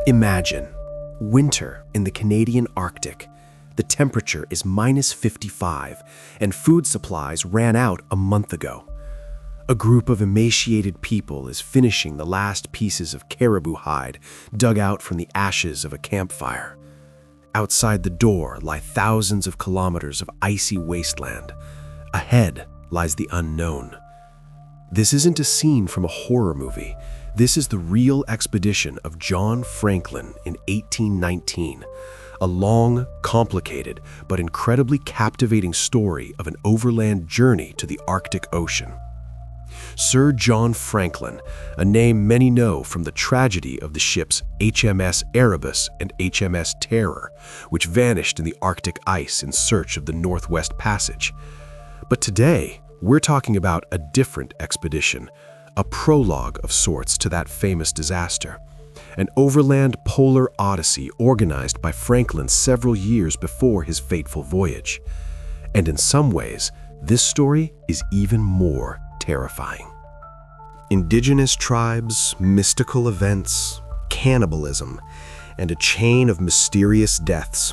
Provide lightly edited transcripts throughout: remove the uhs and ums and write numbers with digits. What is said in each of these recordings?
Imagine winter in the Canadian Arctic. The temperature is -55, and food supplies ran out a month ago. A group of emaciated people is finishing the last pieces of caribou hide dug out from the ashes of a campfire. Outside the door lie thousands of kilometers of icy wasteland. Ahead lies the unknown. This isn't a scene from a horror movie. This is the real expedition of John Franklin in 1819, a long, complicated, but incredibly captivating story of an overland journey to the Arctic Ocean. Sir John Franklin, a name many know from the tragedy of the ships HMS Erebus and HMS Terror, which vanished in the Arctic ice in search of the Northwest Passage. But today, we're talking about a different expedition, a prologue of sorts to that famous disaster, an overland polar odyssey organized by Franklin several years before his fateful voyage. And in some ways, this story is even more terrifying. Indigenous tribes, mystical events, cannibalism, and a chain of mysterious deaths.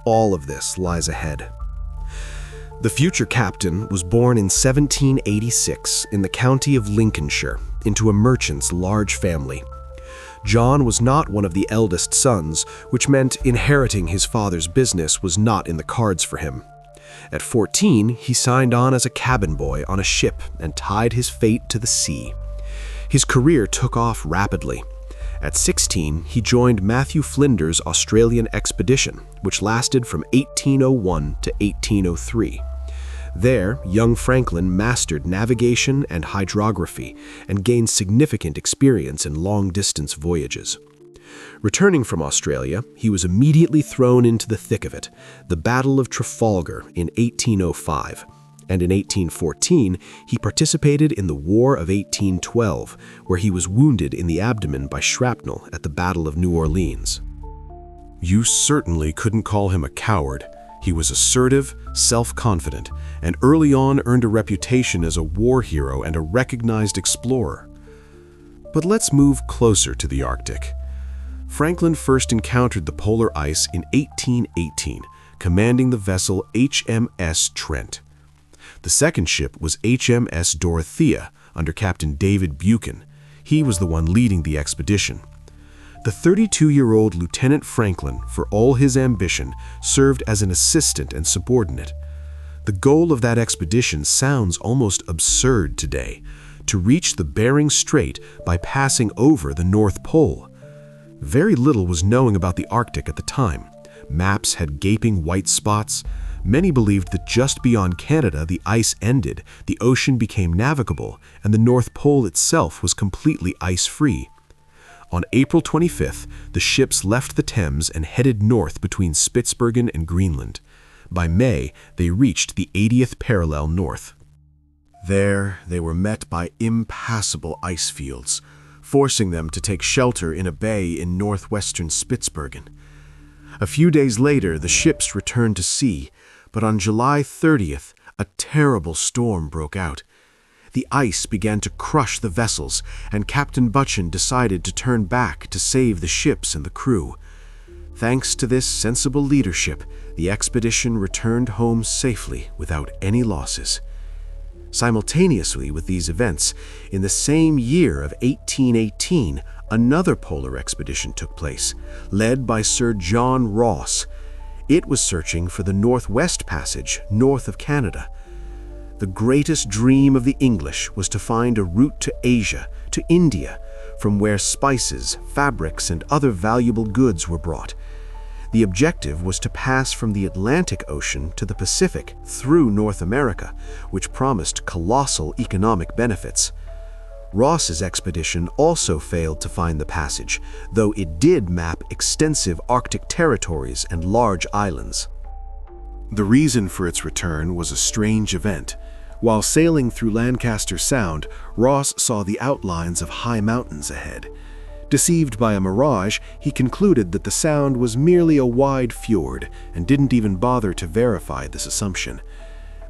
All of this lies ahead. The future captain was born in 1786 in the county of Lincolnshire into a merchant's large family. John was not one of the eldest sons, which meant inheriting his father's business was not in the cards for him. At 14, he signed on as a cabin boy on a ship and tied his fate to the sea. His career took off rapidly. At 16, he joined Matthew Flinders' Australian expedition, which lasted from 1801 to 1803. There, young Franklin mastered navigation and hydrography and gained significant experience in long-distance voyages. Returning from Australia, he was immediately thrown into the thick of it, the Battle of Trafalgar in 1805, and in 1814 he participated in the War of 1812, where he was wounded in the abdomen by shrapnel at the Battle of New Orleans. You certainly couldn't call him a coward. He was assertive, self-confident, and early on earned a reputation as a war hero and a recognized explorer. But let's move closer to the Arctic. Franklin first encountered the polar ice in 1818, commanding the vessel HMS Trent. The second ship was HMS Dorothea under Captain David Buchan. He was the one leading the expedition. The 32-year-old Lieutenant Franklin, for all his ambition, served as an assistant and subordinate. The goal of that expedition sounds almost absurd today, to reach the Bering Strait by passing over the North Pole. Very little was known about the Arctic at the time. Maps had gaping white spots. Many believed that just beyond Canada the ice ended, the ocean became navigable, and the North Pole itself was completely ice-free. On April 25th, the ships left the Thames and headed north between Spitsbergen and Greenland. By May, they reached the 80th parallel north. There, they were met by impassable ice fields, forcing them to take shelter in a bay in northwestern Spitsbergen. A few days later, the ships returned to sea, but on July 30th, a terrible storm broke out. The ice began to crush the vessels, and Captain Buchan decided to turn back to save the ships and the crew. Thanks to this sensible leadership, the expedition returned home safely without any losses. Simultaneously with these events, in the same year of 1818, another polar expedition took place, led by Sir John Ross. It was searching for the Northwest Passage, north of Canada. The greatest dream of the English was to find a route to Asia, to India, from where spices, fabrics, and other valuable goods were brought. The objective was to pass from the Atlantic Ocean to the Pacific through North America, which promised colossal economic benefits. Ross's expedition also failed to find the passage, though it did map extensive Arctic territories and large islands. The reason for its return was a strange event. While sailing through Lancaster Sound, Ross saw the outlines of high mountains ahead. Deceived by a mirage, he concluded that the sound was merely a wide fjord and didn't even bother to verify this assumption.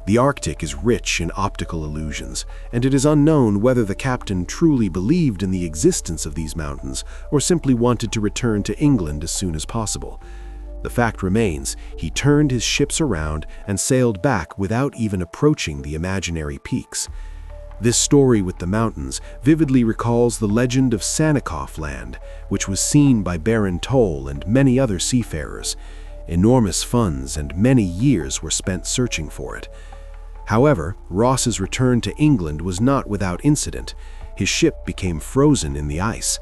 The Arctic is rich in optical illusions, and it is unknown whether the captain truly believed in the existence of these mountains or simply wanted to return to England as soon as possible. The fact remains, he turned his ships around and sailed back without even approaching the imaginary peaks. This story with the mountains vividly recalls the legend of Sanikoff Land, which was seen by Baron Toll and many other seafarers. Enormous funds and many years were spent searching for it. However, Ross's return to England was not without incident. His ship became frozen in the ice.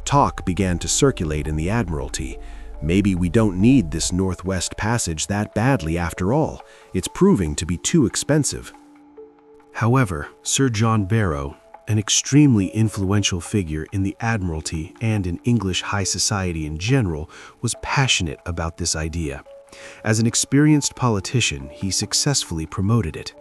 Talk began to circulate in the Admiralty. Maybe we don't need this Northwest Passage that badly after all. It's proving to be too expensive. However, Sir John Barrow, an extremely influential figure in the Admiralty and in English high society in general, was passionate about this idea. As an experienced politician, he successfully promoted it.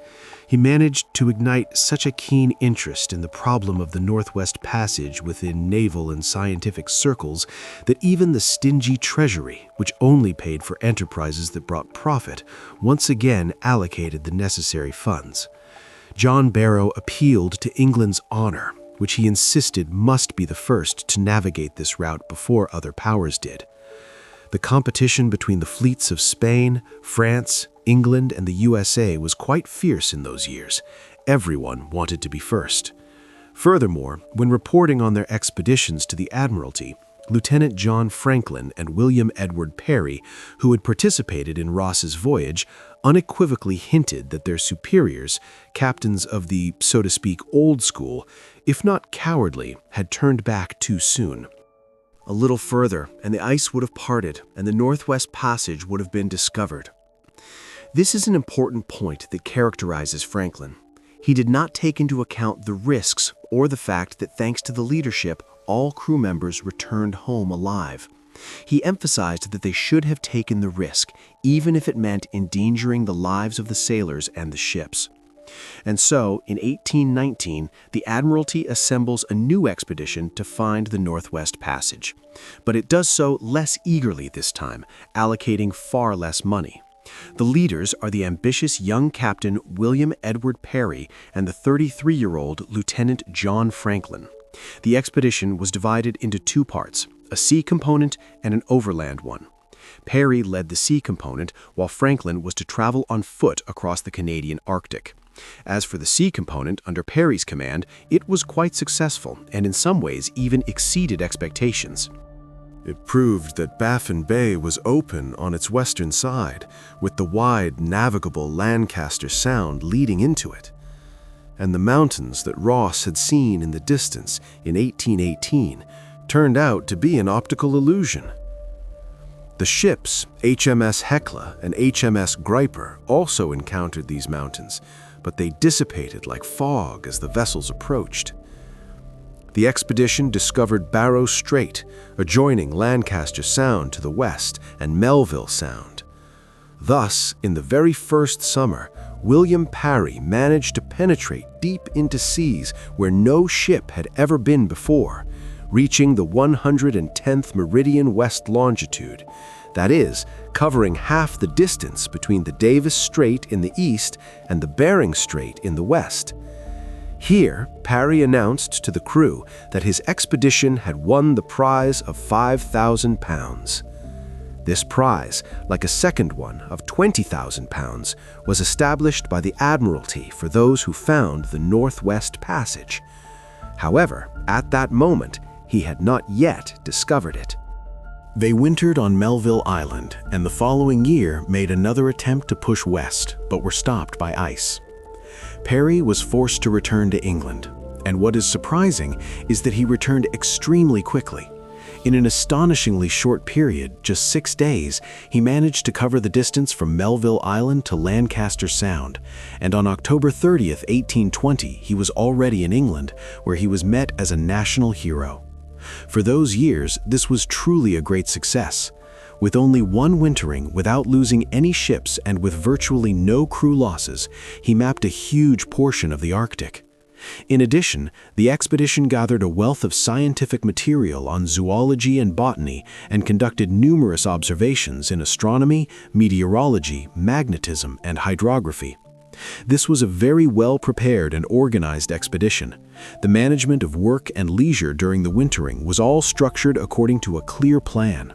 He managed to ignite such a keen interest in the problem of the Northwest Passage within naval and scientific circles that even the stingy Treasury, which only paid for enterprises that brought profit, once again allocated the necessary funds. John Barrow appealed to England's honor, which he insisted must be the first to navigate this route before other powers did. The competition between the fleets of Spain, France, England, and the USA was quite fierce in those years. Everyone wanted to be first. Furthermore, when reporting on their expeditions to the Admiralty, Lieutenant John Franklin and William Edward Parry, who had participated in Ross's voyage, unequivocally hinted that their superiors, captains of the, so to speak, old school, if not cowardly, had turned back too soon. A little further, and the ice would have parted, and the Northwest Passage would have been discovered. This is an important point that characterizes Franklin. He did not take into account the risks or the fact that thanks to the leadership, all crew members returned home alive. He emphasized that they should have taken the risk, even if it meant endangering the lives of the sailors and the ships. And so, in 1819, the Admiralty assembles a new expedition to find the Northwest Passage. But it does so less eagerly this time, allocating far less money. The leaders are the ambitious young captain William Edward Parry and the 33-year-old Lieutenant John Franklin. The expedition was divided into two parts, a sea component and an overland one. Parry led the sea component, while Franklin was to travel on foot across the Canadian Arctic. As for the sea component under Parry's command, it was quite successful and in some ways even exceeded expectations. It proved that Baffin Bay was open on its western side, with the wide, navigable Lancaster Sound leading into it. And the mountains that Ross had seen in the distance in 1818 turned out to be an optical illusion. The ships, HMS Hecla and HMS Griper, also encountered these mountains, but they dissipated like fog as the vessels approached. The expedition discovered Barrow Strait, adjoining Lancaster Sound to the west, and Melville Sound. Thus, in the very first summer, William Parry managed to penetrate deep into seas where no ship had ever been before, reaching the 110th meridian west longitude. That is, covering half the distance between the Davis Strait in the east and the Bering Strait in the west. Here, Parry announced to the crew that his expedition had won the prize of £5,000. This prize, like a second one of £20,000, was established by the Admiralty for those who found the Northwest Passage. However, at that moment, he had not yet discovered it. They wintered on Melville Island, and the following year made another attempt to push west, but were stopped by ice. Parry was forced to return to England, and what is surprising is that he returned extremely quickly. In an astonishingly short period, just 6 days, he managed to cover the distance from Melville Island to Lancaster Sound, and on October 30th, 1820, he was already in England, where he was met as a national hero. For those years, this was truly a great success. With only one wintering, without losing any ships and with virtually no crew losses, he mapped a huge portion of the Arctic. In addition, the expedition gathered a wealth of scientific material on zoology and botany and conducted numerous observations in astronomy, meteorology, magnetism, and hydrography. This was a very well-prepared and organized expedition. The management of work and leisure during the wintering was all structured according to a clear plan.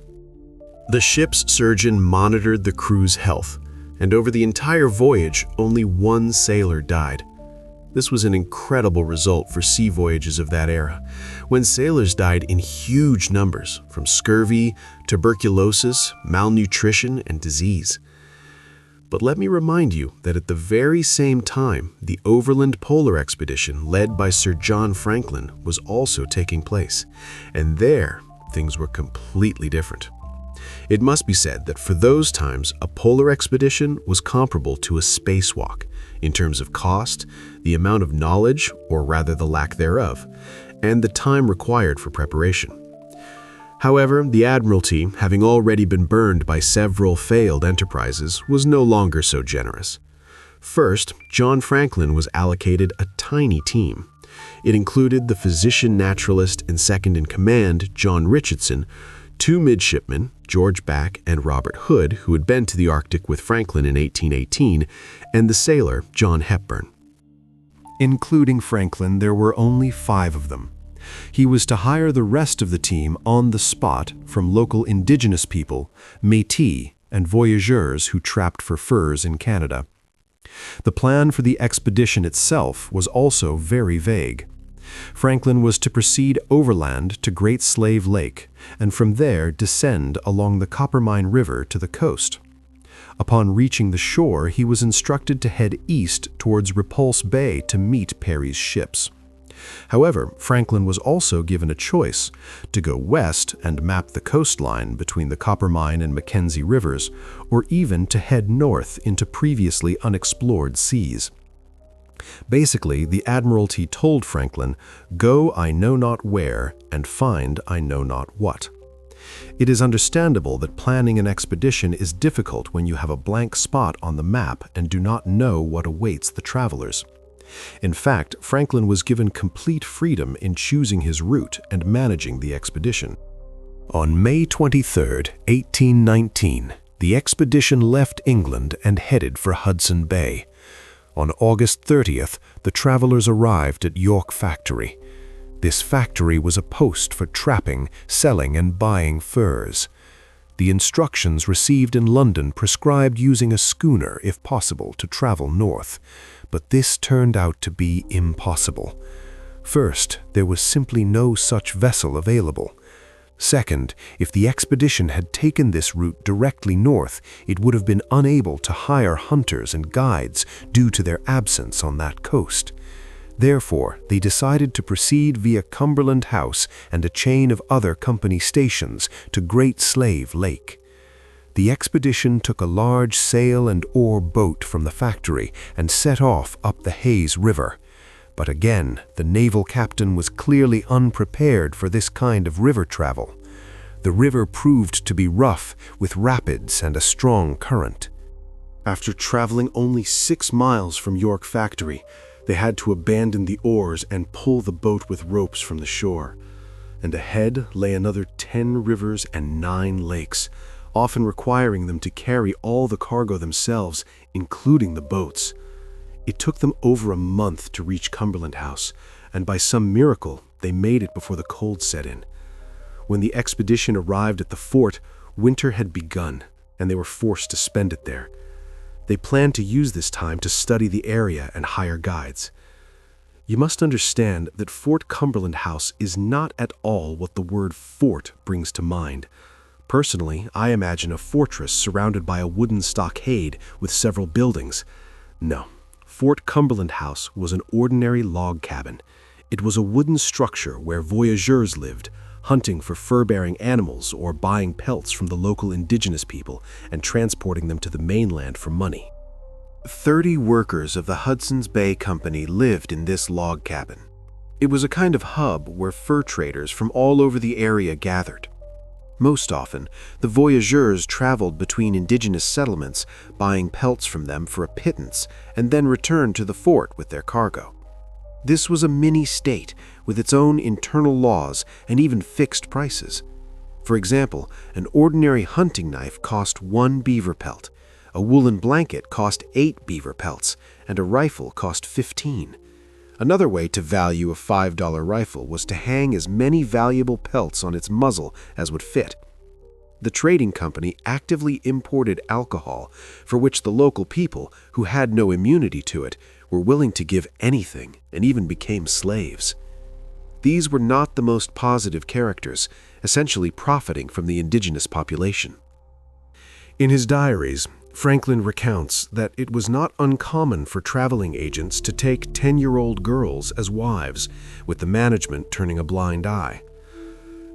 The ship's surgeon monitored the crew's health, and over the entire voyage, only one sailor died. This was an incredible result for sea voyages of that era, when sailors died in huge numbers from scurvy, tuberculosis, malnutrition, and disease. But let me remind you that at the very same time, the overland polar expedition led by Sir John Franklin was also taking place, and there things were completely different. It must be said that for those times, a polar expedition was comparable to a spacewalk in terms of cost, the amount of knowledge, or rather the lack thereof, and the time required for preparation. However, the Admiralty, having already been burned by several failed enterprises, was no longer so generous. First, John Franklin was allocated a tiny team. It included the physician naturalist and second-in-command, John Richardson, 2 midshipmen, George Back and Robert Hood, who had been to the Arctic with Franklin in 1818, and the sailor, John Hepburn. Including Franklin, there were only 5 of them. He was to hire the rest of the team on the spot from local indigenous people, Métis, and voyageurs who trapped for furs in Canada. The plan for the expedition itself was also very vague. Franklin was to proceed overland to Great Slave Lake, and from there descend along the Coppermine River to the coast. Upon reaching the shore, he was instructed to head east towards Repulse Bay to meet Perry's ships. However, Franklin was also given a choice to go west and map the coastline between the Coppermine and Mackenzie rivers, or even to head north into previously unexplored seas. Basically, the Admiralty told Franklin, "Go I know not where, and find I know not what." It is understandable that planning an expedition is difficult when you have a blank spot on the map and do not know what awaits the travelers. In fact, Franklin was given complete freedom in choosing his route and managing the expedition. On May 23, 1819, the expedition left England and headed for Hudson Bay. On August 30th, the travelers arrived at York Factory. This factory was a post for trapping, selling, and buying furs. The instructions received in London prescribed using a schooner, if possible, to travel north, but this turned out to be impossible. First, there was simply no such vessel available. Second, if the expedition had taken this route directly north, it would have been unable to hire hunters and guides due to their absence on that coast. Therefore, they decided to proceed via Cumberland House and a chain of other company stations to Great Slave Lake. The expedition took a large sail and oar boat from the factory and set off up the Hayes River. But again, the naval captain was clearly unprepared for this kind of river travel. The river proved to be rough, with rapids and a strong current. After traveling only 6 miles from York Factory, they had to abandon the oars and pull the boat with ropes from the shore. And ahead lay another 10 rivers and 9 lakes, often requiring them to carry all the cargo themselves, including the boats. It took them over a month to reach Cumberland House, and by some miracle, they made it before the cold set in. When the expedition arrived at the fort, winter had begun, and they were forced to spend it there. They planned to use this time to study the area and hire guides. You must understand that Fort Cumberland House is not at all what the word fort brings to mind. Personally, I imagine a fortress surrounded by a wooden stockade with several buildings. No, Fort Cumberland House was an ordinary log cabin. It was a wooden structure where voyageurs lived, hunting for fur-bearing animals or buying pelts from the local indigenous people and transporting them to the mainland for money. 30 workers of the Hudson's Bay Company lived in this log cabin. It was a kind of hub where fur traders from all over the area gathered. Most often, the voyageurs traveled between indigenous settlements, buying pelts from them for a pittance, and then returned to the fort with their cargo. This was a mini-state with its own internal laws and even fixed prices. For example, an ordinary hunting knife cost 1 beaver pelt. A woolen blanket cost 8 beaver pelts, and a rifle cost 15. Another way to value a $5 rifle was to hang as many valuable pelts on its muzzle as would fit. The trading company actively imported alcohol, for which the local people, who had no immunity to it, were willing to give anything and even became slaves. These were not the most positive characters, essentially profiting from the indigenous population. In his diaries, Franklin recounts that it was not uncommon for traveling agents to take 10-year-old girls as wives, with the management turning a blind eye.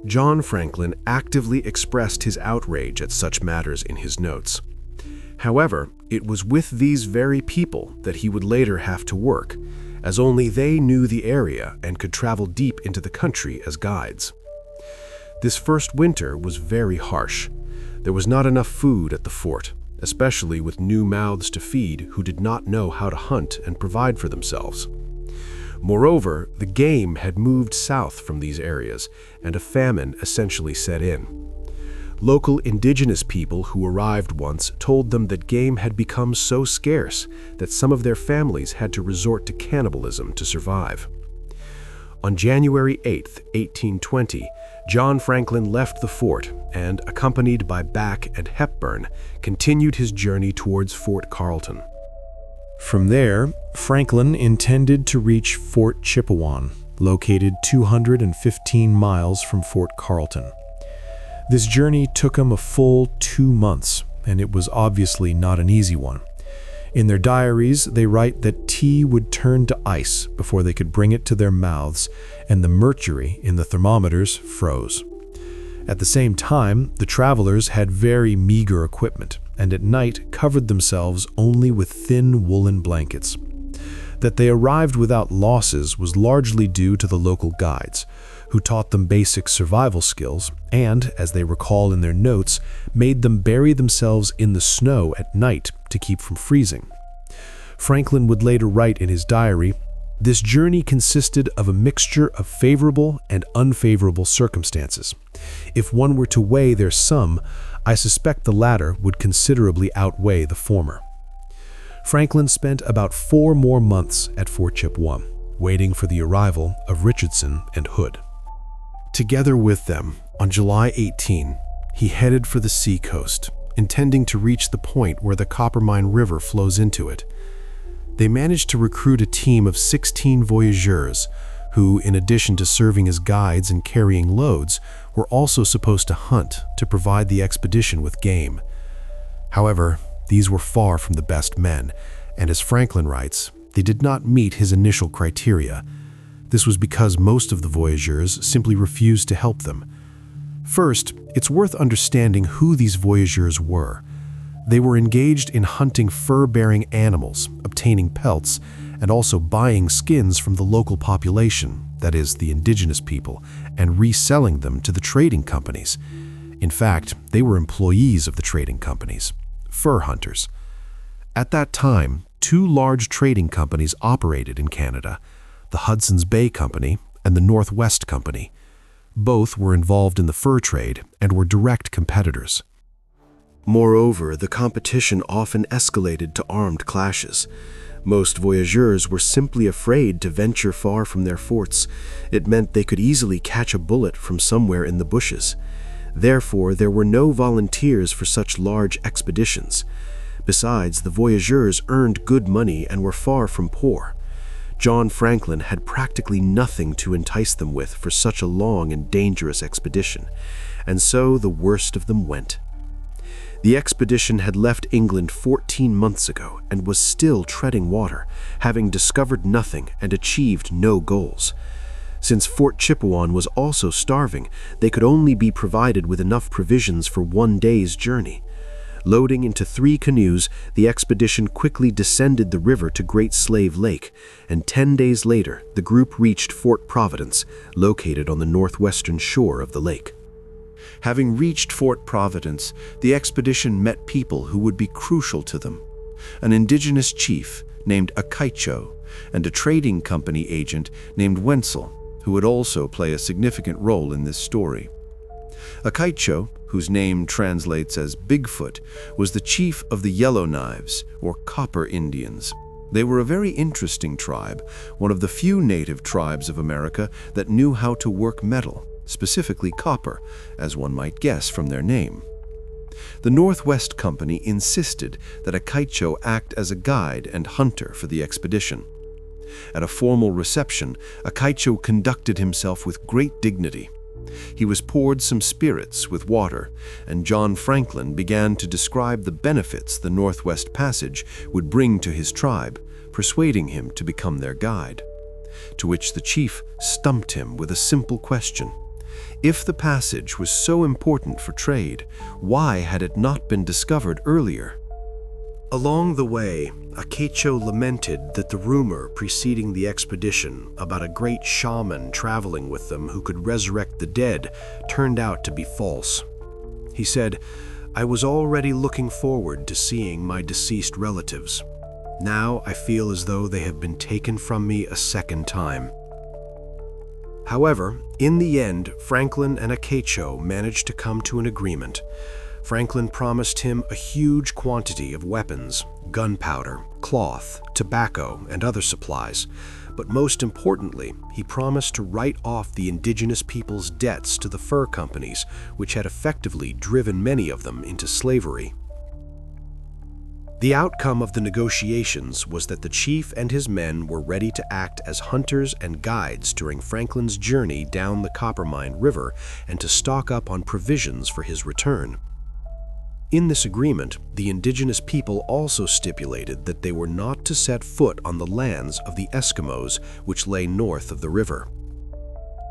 John Franklin actively expressed his outrage at such matters in his notes. However, it was with these very people that he would later have to work, as only they knew the area and could travel deep into the country as guides. This first winter was very harsh. There was not enough food at the fort, especially with new mouths to feed who did not know how to hunt and provide for themselves. Moreover, the game had moved south from these areas, and a famine essentially set in. Local indigenous people who arrived once told them that game had become so scarce that some of their families had to resort to cannibalism to survive. On January 8, 1820, John Franklin left the fort and, accompanied by Back and Hepburn, continued his journey towards Fort Carleton. From there, Franklin intended to reach Fort Chippewan, located 215 miles from Fort Carleton. This journey took him a full 2 months, and it was obviously not an easy one. In their diaries, they write that tea would turn to ice before they could bring it to their mouths, and the mercury in the thermometers froze. At the same time, the travelers had very meager equipment, and at night covered themselves only with thin woolen blankets. That they arrived without losses was largely due to the local guides, who taught them basic survival skills and, as they recall in their notes, made them bury themselves in the snow at night to keep from freezing. Franklin would later write in his diary, "This journey consisted of a mixture of favorable and unfavorable circumstances. If one were to weigh their sum, I suspect the latter would considerably outweigh the former." Franklin spent about 4 more months at Fort Chippewa, waiting for the arrival of Richardson and Hood. Together with them, on July 18, he headed for the seacoast, intending to reach the point where the Coppermine River flows into it. They managed to recruit a team of 16 voyageurs who, in addition to serving as guides and carrying loads, were also supposed to hunt to provide the expedition with game. However, these were far from the best men, and as Franklin writes, they did not meet his initial criteria. This was because most of the voyageurs simply refused to help them. First, it's worth understanding who these voyageurs were. They were engaged in hunting fur-bearing animals, obtaining pelts, and also buying skins from the local population, that is, the indigenous people, and reselling them to the trading companies. In fact, they were employees of the trading companies, fur hunters. At that time, 2 large trading companies operated in Canada, the Hudson's Bay Company and the Northwest Company. Both were involved in the fur trade and were direct competitors. Moreover, the competition often escalated to armed clashes. Most voyageurs were simply afraid to venture far from their forts. It meant they could easily catch a bullet from somewhere in the bushes. Therefore, there were no volunteers for such large expeditions. Besides, the voyageurs earned good money and were far from poor. John Franklin had practically nothing to entice them with for such a long and dangerous expedition, and so the worst of them went. The expedition had left England 14 months ago and was still treading water, having discovered nothing and achieved no goals. Since Fort Chippewa was also starving, they could only be provided with enough provisions for 1 day's journey. Loading into 3 canoes, the expedition quickly descended the river to Great Slave Lake, and 10 days later, the group reached Fort Providence, located on the northwestern shore of the lake. Having reached Fort Providence, the expedition met people who would be crucial to them: an indigenous chief named Akaicho and a trading company agent named Wenzel, who would also play a significant role in this story. Akaicho, whose name translates as Bigfoot, was the chief of the Yellowknives, or Copper Indians. They were a very interesting tribe, one of the few native tribes of America that knew how to work metal, specifically copper, as one might guess from their name. The Northwest Company insisted that Akaicho act as a guide and hunter for the expedition. At a formal reception, Akaicho conducted himself with great dignity. He was poured some spirits with water, and John Franklin began to describe the benefits the Northwest Passage would bring to his tribe, persuading him to become their guide. To which the chief stumped him with a simple question. If the passage was so important for trade, why had it not been discovered earlier? Along the way, Akaicho lamented that the rumor preceding the expedition about a great shaman traveling with them who could resurrect the dead turned out to be false. He said, "I was already looking forward to seeing my deceased relatives. Now I feel as though they have been taken from me a second time." However, in the end, Franklin and Akaicho managed to come to an agreement. Franklin promised him a huge quantity of weapons, gunpowder, cloth, tobacco, and other supplies. But most importantly, he promised to write off the indigenous people's debts to the fur companies, which had effectively driven many of them into slavery. The outcome of the negotiations was that the chief and his men were ready to act as hunters and guides during Franklin's journey down the Coppermine River and to stock up on provisions for his return. In this agreement, the indigenous people also stipulated that they were not to set foot on the lands of the Eskimos, which lay north of the river.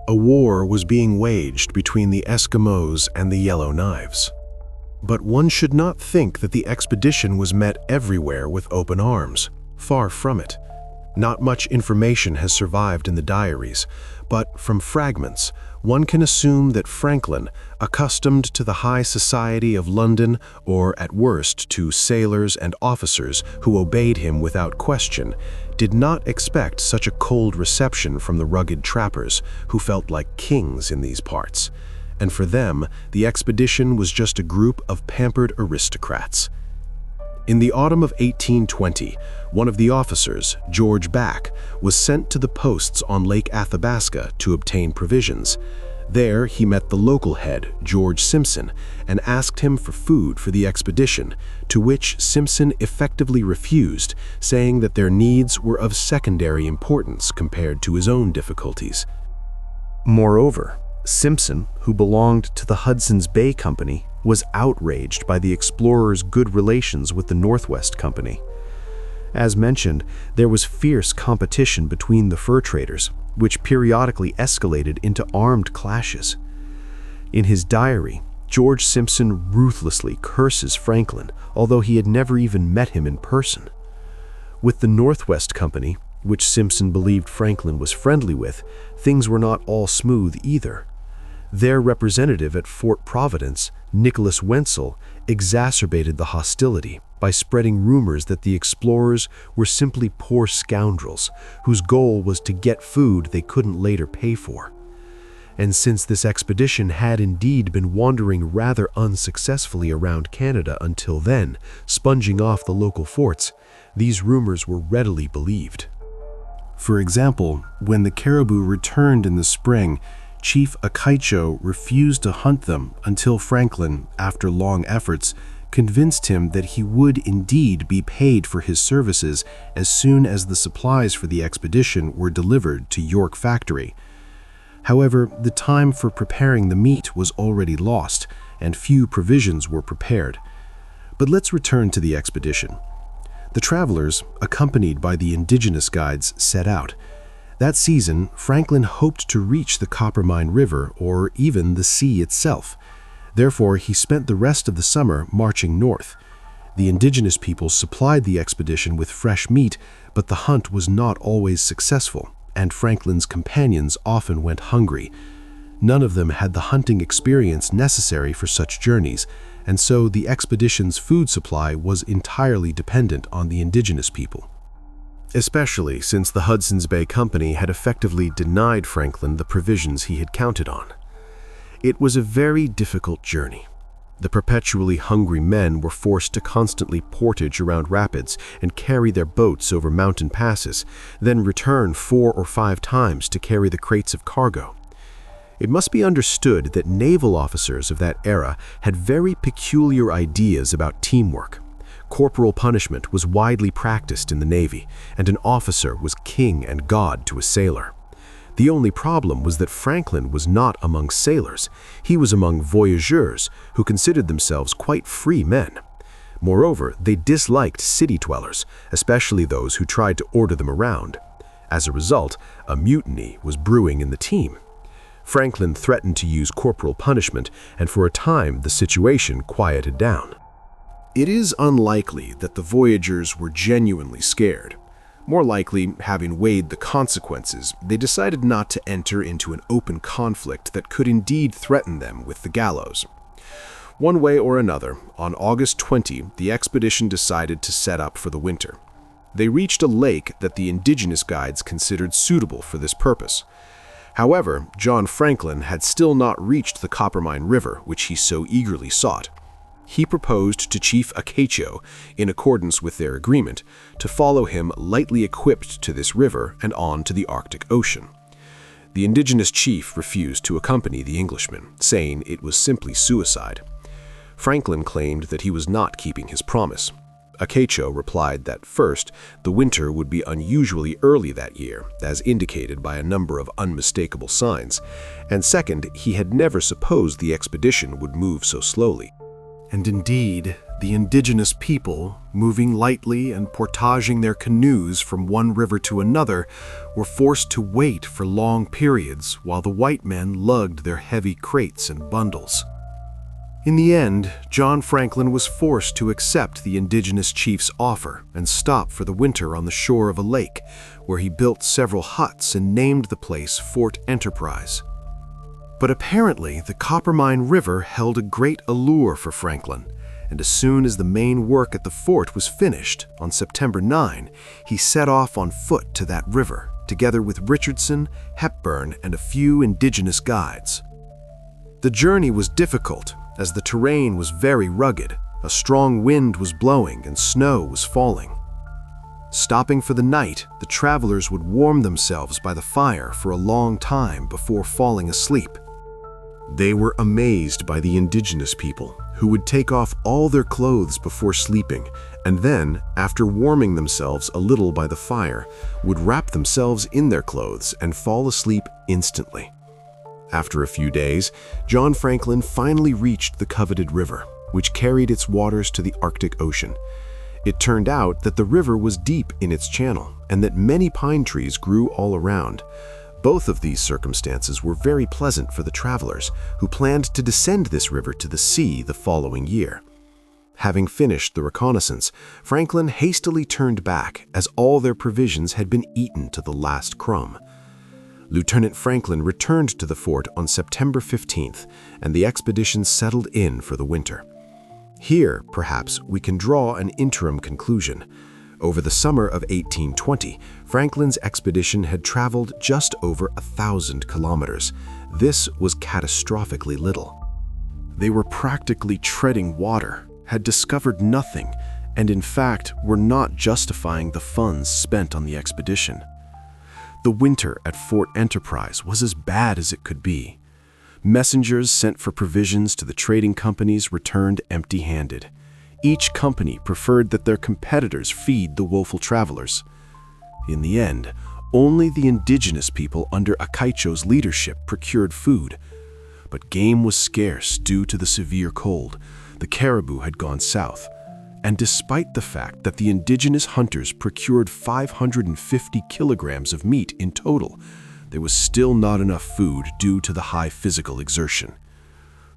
A war was being waged between the Eskimos and the Yellowknives. But one should not think that the expedition was met everywhere with open arms. Far from it. Not much information has survived in the diaries, but from fragments, one can assume that Franklin, accustomed to the high society of London, or at worst to sailors and officers who obeyed him without question, did not expect such a cold reception from the rugged trappers who felt like kings in these parts. And for them, the expedition was just a group of pampered aristocrats. In the autumn of 1820, one of the officers, George Back, was sent to the posts on Lake Athabasca to obtain provisions. There, he met the local head, George Simpson, and asked him for food for the expedition, to which Simpson effectively refused, saying that their needs were of secondary importance compared to his own difficulties. Moreover, Simpson, who belonged to the Hudson's Bay Company, was outraged by the explorers' good relations with the Northwest Company. As mentioned, there was fierce competition between the fur traders, which periodically escalated into armed clashes. In his diary, George Simpson ruthlessly curses Franklin, although he had never even met him in person. With the Northwest Company, which Simpson believed Franklin was friendly with, things were not all smooth either. Their representative at Fort Providence, Nicholas Wenzel, exacerbated the hostility by spreading rumors that the explorers were simply poor scoundrels whose goal was to get food they couldn't later pay for. And since this expedition had indeed been wandering rather unsuccessfully around Canada until then, sponging off the local forts, these rumors were readily believed. For example, when the caribou returned in the spring, Chief Akaicho refused to hunt them until Franklin, after long efforts, convinced him that he would indeed be paid for his services as soon as the supplies for the expedition were delivered to York Factory. However, the time for preparing the meat was already lost, and few provisions were prepared. But let's return to the expedition. The travelers, accompanied by the indigenous guides, set out. That season, Franklin hoped to reach the Coppermine River or even the sea itself. Therefore, he spent the rest of the summer marching north. The indigenous people supplied the expedition with fresh meat, but the hunt was not always successful, and Franklin's companions often went hungry. None of them had the hunting experience necessary for such journeys, and so the expedition's food supply was entirely dependent on the indigenous people. Especially since the Hudson's Bay Company had effectively denied Franklin the provisions he had counted on. It was a very difficult journey. The perpetually hungry men were forced to constantly portage around rapids and carry their boats over mountain passes, then return 4 or 5 times to carry the crates of cargo. It must be understood that naval officers of that era had very peculiar ideas about teamwork. Corporal punishment was widely practiced in the Navy, and an officer was king and god to a sailor. The only problem was that Franklin was not among sailors. He was among voyageurs who considered themselves quite free men. Moreover, they disliked city dwellers, especially those who tried to order them around. As a result, a mutiny was brewing in the team. Franklin threatened to use corporal punishment, and for a time the situation quieted down. It is unlikely that the voyageurs were genuinely scared. More likely, having weighed the consequences, they decided not to enter into an open conflict that could indeed threaten them with the gallows. One way or another, on August 20, the expedition decided to set up for the winter. They reached a lake that the indigenous guides considered suitable for this purpose. However, John Franklin had still not reached the Coppermine River, which he so eagerly sought. He proposed to Chief Acacio, in accordance with their agreement, to follow him lightly equipped to this river and on to the Arctic Ocean. The indigenous chief refused to accompany the Englishman, saying it was simply suicide. Franklin claimed that he was not keeping his promise. Acacio replied that first, the winter would be unusually early that year, as indicated by a number of unmistakable signs, and second, he had never supposed the expedition would move so slowly. And indeed, the indigenous people, moving lightly and portaging their canoes from one river to another, were forced to wait for long periods while the white men lugged their heavy crates and bundles. In the end, John Franklin was forced to accept the indigenous chief's offer and stop for the winter on the shore of a lake, where he built several huts and named the place Fort Enterprise. But apparently, the Coppermine River held a great allure for Franklin, and as soon as the main work at the fort was finished, on September 9, he set off on foot to that river, together with Richardson, Hepburn, and a few indigenous guides. The journey was difficult, as the terrain was very rugged, a strong wind was blowing and snow was falling. Stopping for the night, the travelers would warm themselves by the fire for a long time before falling asleep. They were amazed by the indigenous people, who would take off all their clothes before sleeping, and then, after warming themselves a little by the fire, would wrap themselves in their clothes and fall asleep instantly. After a few days, John Franklin finally reached the coveted river, which carried its waters to the Arctic Ocean. It turned out that the river was deep in its channel, and that many pine trees grew all around. Both of these circumstances were very pleasant for the travelers, who planned to descend this river to the sea the following year. Having finished the reconnaissance, Franklin hastily turned back, as all their provisions had been eaten to the last crumb. Lieutenant Franklin returned to the fort on September 15th, and the expedition settled in for the winter. Here, perhaps, we can draw an interim conclusion. Over the summer of 1820, Franklin's expedition had traveled just over 1,000 kilometers. This was catastrophically little. They were practically treading water, had discovered nothing, and in fact were not justifying the funds spent on the expedition. The winter at Fort Enterprise was as bad as it could be. Messengers sent for provisions to the trading companies returned empty-handed. Each company preferred that their competitors feed the woeful travelers. In the end, only the indigenous people under Acaicho's leadership procured food. But game was scarce due to the severe cold. The caribou had gone south. And despite the fact that the indigenous hunters procured 550 kilograms of meat in total, there was still not enough food due to the high physical exertion.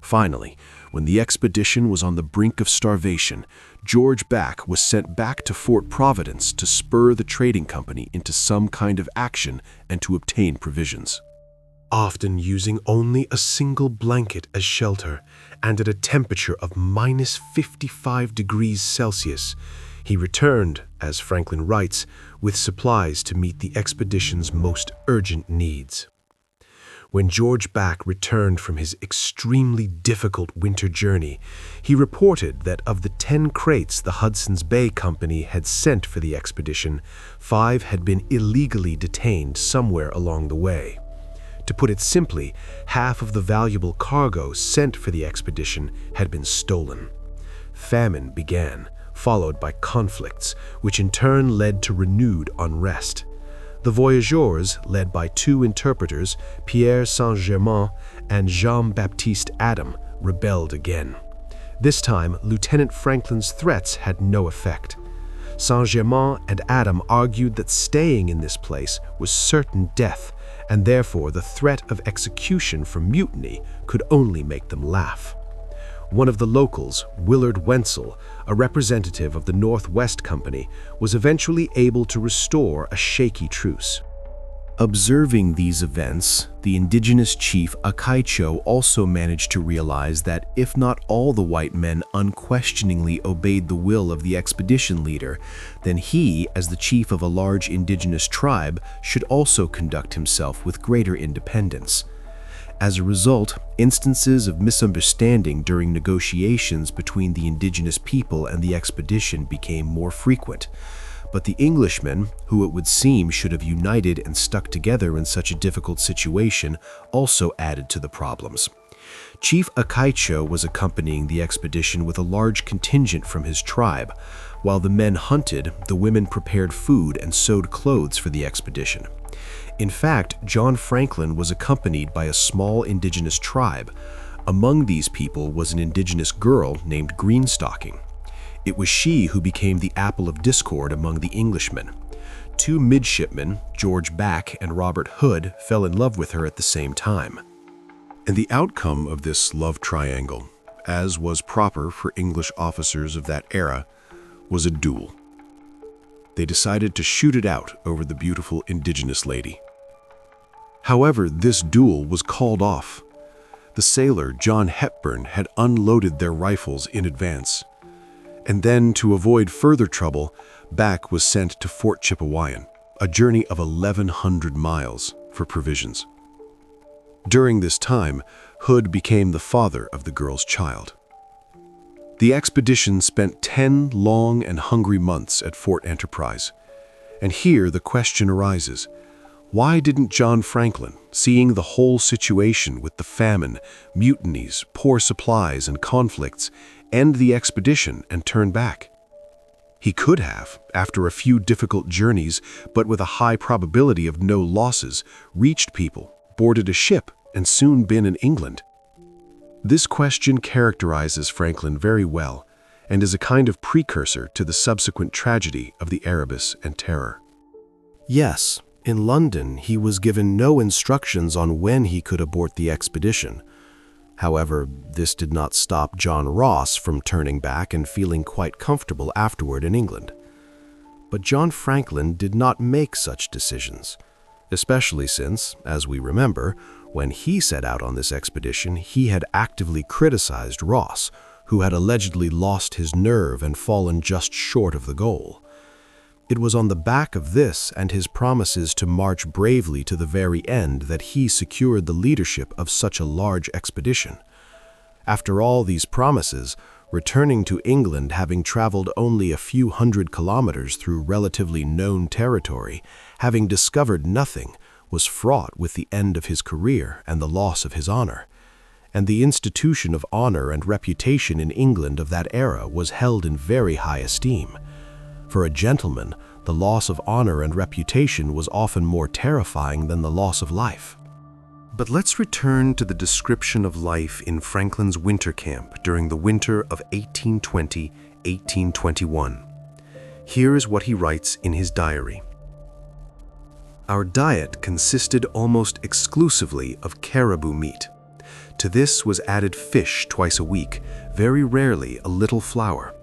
Finally, when the expedition was on the brink of starvation, George Back was sent back to Fort Providence to spur the trading company into some kind of action and to obtain provisions. Often using only a single blanket as shelter and at a temperature of minus 55 degrees Celsius, he returned, as Franklin writes, with supplies to meet the expedition's most urgent needs. When George Back returned from his extremely difficult winter journey, he reported that of the 10 crates the Hudson's Bay Company had sent for the expedition, 5 had been illegally detained somewhere along the way. To put it simply, half of the valuable cargo sent for the expedition had been stolen. Famine began, followed by conflicts, which in turn led to renewed unrest. The voyageurs, led by 2 interpreters, Pierre Saint-Germain and Jean-Baptiste Adam, rebelled again. This time, Lieutenant Franklin's threats had no effect. Saint-Germain and Adam argued that staying in this place was certain death, and therefore the threat of execution for mutiny could only make them laugh. One of the locals, Willard Wenzel, a representative of the Northwest Company, was eventually able to restore a shaky truce. Observing these events, the indigenous chief Akaicho also managed to realize that if not all the white men unquestioningly obeyed the will of the expedition leader, then he, as the chief of a large indigenous tribe, should also conduct himself with greater independence. As a result, instances of misunderstanding during negotiations between the indigenous people and the expedition became more frequent. But the Englishmen, who it would seem should have united and stuck together in such a difficult situation, also added to the problems. Chief Akaicho was accompanying the expedition with a large contingent from his tribe. While the men hunted, the women prepared food and sewed clothes for the expedition. In fact, John Franklin was accompanied by a small indigenous tribe. Among these people was an indigenous girl named Greenstocking. It was she who became the apple of discord among the Englishmen. 2 midshipmen, George Back and Robert Hood, fell in love with her at the same time. And the outcome of this love triangle, as was proper for English officers of that era, was a duel. They decided to shoot it out over the beautiful indigenous lady. However, this duel was called off. The sailor, John Hepburn, had unloaded their rifles in advance. And then, to avoid further trouble, Back was sent to Fort Chipewyan, a journey of 1,100 miles, for provisions. During this time, Hood became the father of the girl's child. The expedition spent 10 long and hungry months at Fort Enterprise. And here the question arises, why didn't John Franklin, seeing the whole situation with the famine, mutinies, poor supplies, and conflicts, end the expedition and turn back? He could have, after a few difficult journeys, but with a high probability of no losses, reached people, boarded a ship, and soon been in England. This question characterizes Franklin very well, and is a kind of precursor to the subsequent tragedy of the Erebus and Terror. Yes, in London he was given no instructions on when he could abort the expedition. However, this did not stop John Ross from turning back and feeling quite comfortable afterward in England. But John Franklin did not make such decisions, especially since, as we remember, when he set out on this expedition, he had actively criticized Ross, who had allegedly lost his nerve and fallen just short of the goal. It was on the back of this and his promises to march bravely to the very end that he secured the leadership of such a large expedition. After all these promises, returning to England having traveled only a few hundred kilometers through relatively known territory, having discovered nothing, was fraught with the end of his career and the loss of his honor. And the institution of honor and reputation in England of that era was held in very high esteem. For a gentleman, the loss of honor and reputation was often more terrifying than the loss of life. But let's return to the description of life in Franklin's winter camp during the winter of 1820-1821. Here is what he writes in his diary. Our diet consisted almost exclusively of caribou meat. To this was added fish twice a week, very rarely a little flour.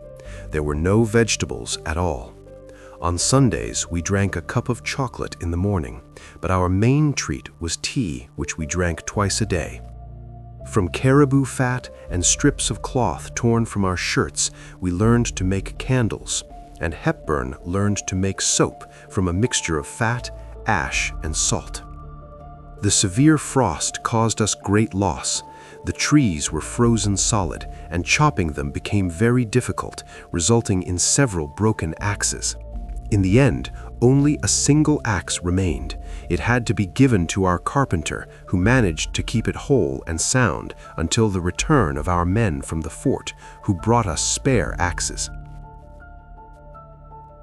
There were no vegetables at all. On Sundays, we drank a cup of chocolate in the morning, but our main treat was tea, which we drank twice a day. From caribou fat and strips of cloth torn from our shirts, we learned to make candles, and Hepburn learned to make soap from a mixture of fat, ash, and salt. The severe frost caused us great loss. The trees were frozen solid, and chopping them became very difficult, resulting in several broken axes. In the end, only a single axe remained. It had to be given to our carpenter, who managed to keep it whole and sound until the return of our men from the fort, who brought us spare axes.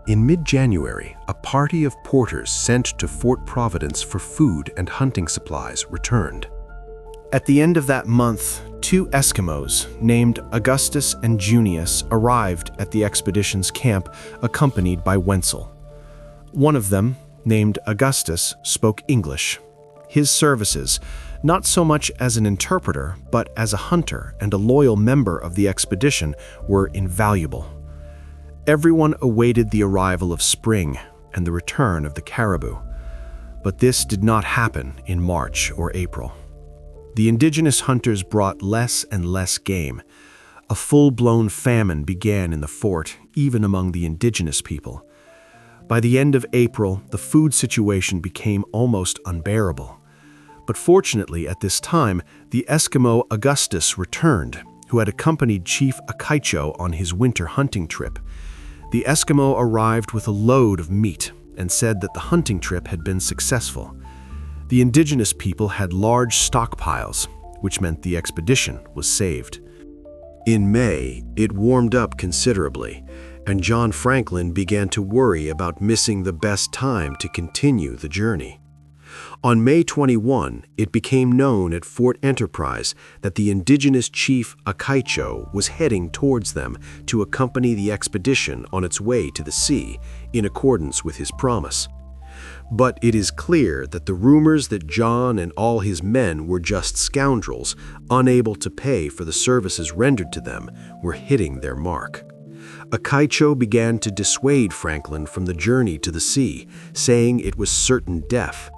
In mid-January, a party of porters sent to Fort Providence for food and hunting supplies returned. At the end of that month, 2 Eskimos named Augustus and Junius arrived at the expedition's camp, accompanied by Wenzel. One of them, named Augustus, spoke English. His services, not so much as an interpreter, but as a hunter and a loyal member of the expedition, were invaluable. Everyone awaited the arrival of spring and the return of the caribou, but this did not happen in March or April. The indigenous hunters brought less and less game. A full-blown famine began in the fort, even among the indigenous people. By the end of April, the food situation became almost unbearable. But fortunately, at this time, the Eskimo Augustus returned, who had accompanied Chief Akaicho on his winter hunting trip. The Eskimo arrived with a load of meat and said that the hunting trip had been successful. The indigenous people had large stockpiles, which meant the expedition was saved. In May, it warmed up considerably, and John Franklin began to worry about missing the best time to continue the journey. On May 21, it became known at Fort Enterprise that the indigenous chief Akaicho was heading towards them to accompany the expedition on its way to the sea, in accordance with his promise. But it is clear that the rumors that John and all his men were just scoundrels, unable to pay for the services rendered to them, were hitting their mark. Akaicho began to dissuade Franklin from the journey to the sea, saying it was certain death,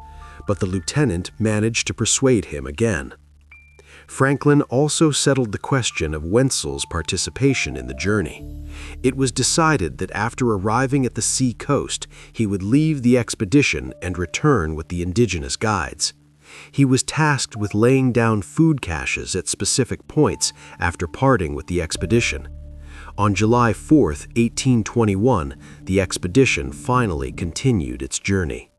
but the lieutenant managed to persuade him again. Franklin also settled the question of Wenzel's participation in the journey. It was decided that after arriving at the sea coast, he would leave the expedition and return with the indigenous guides. He was tasked with laying down food caches at specific points after parting with the expedition. On July 4, 1821, the expedition finally continued its journey.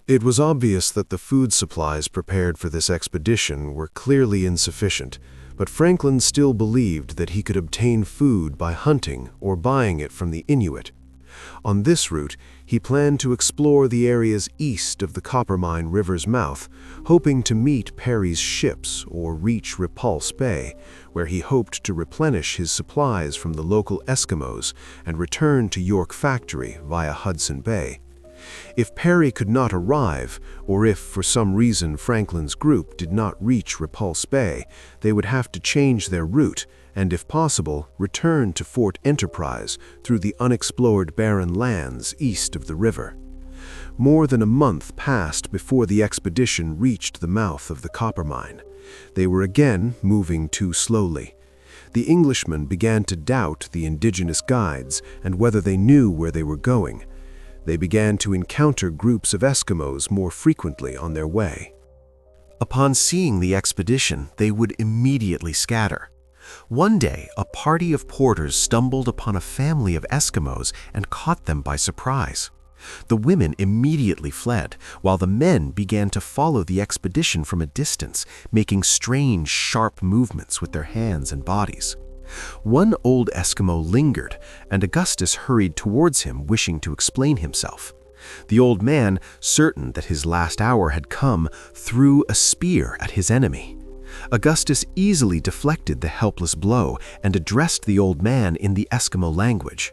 It was obvious that the food supplies prepared for this expedition were clearly insufficient, but Franklin still believed that he could obtain food by hunting or buying it from the Inuit. On this route, he planned to explore the areas east of the Coppermine River's mouth, hoping to meet Perry's ships or reach Repulse Bay, where he hoped to replenish his supplies from the local Eskimos and return to York Factory via Hudson Bay. If Perry could not arrive, or if for some reason Franklin's group did not reach Repulse Bay, they would have to change their route and, if possible, return to Fort Enterprise through the unexplored barren lands east of the river. More than a month passed before the expedition reached the mouth of the Coppermine. They were again moving too slowly. The Englishmen began to doubt the indigenous guides and whether they knew where they were going. They began to encounter groups of Eskimos more frequently on their way. Upon seeing the expedition, they would immediately scatter. One day, a party of porters stumbled upon a family of Eskimos and caught them by surprise. The women immediately fled, while the men began to follow the expedition from a distance, making strange, sharp movements with their hands and bodies. One old Eskimo lingered, and Augustus hurried towards him, wishing to explain himself. The old man, certain that his last hour had come, threw a spear at his enemy. Augustus easily deflected the helpless blow and addressed the old man in the Eskimo language.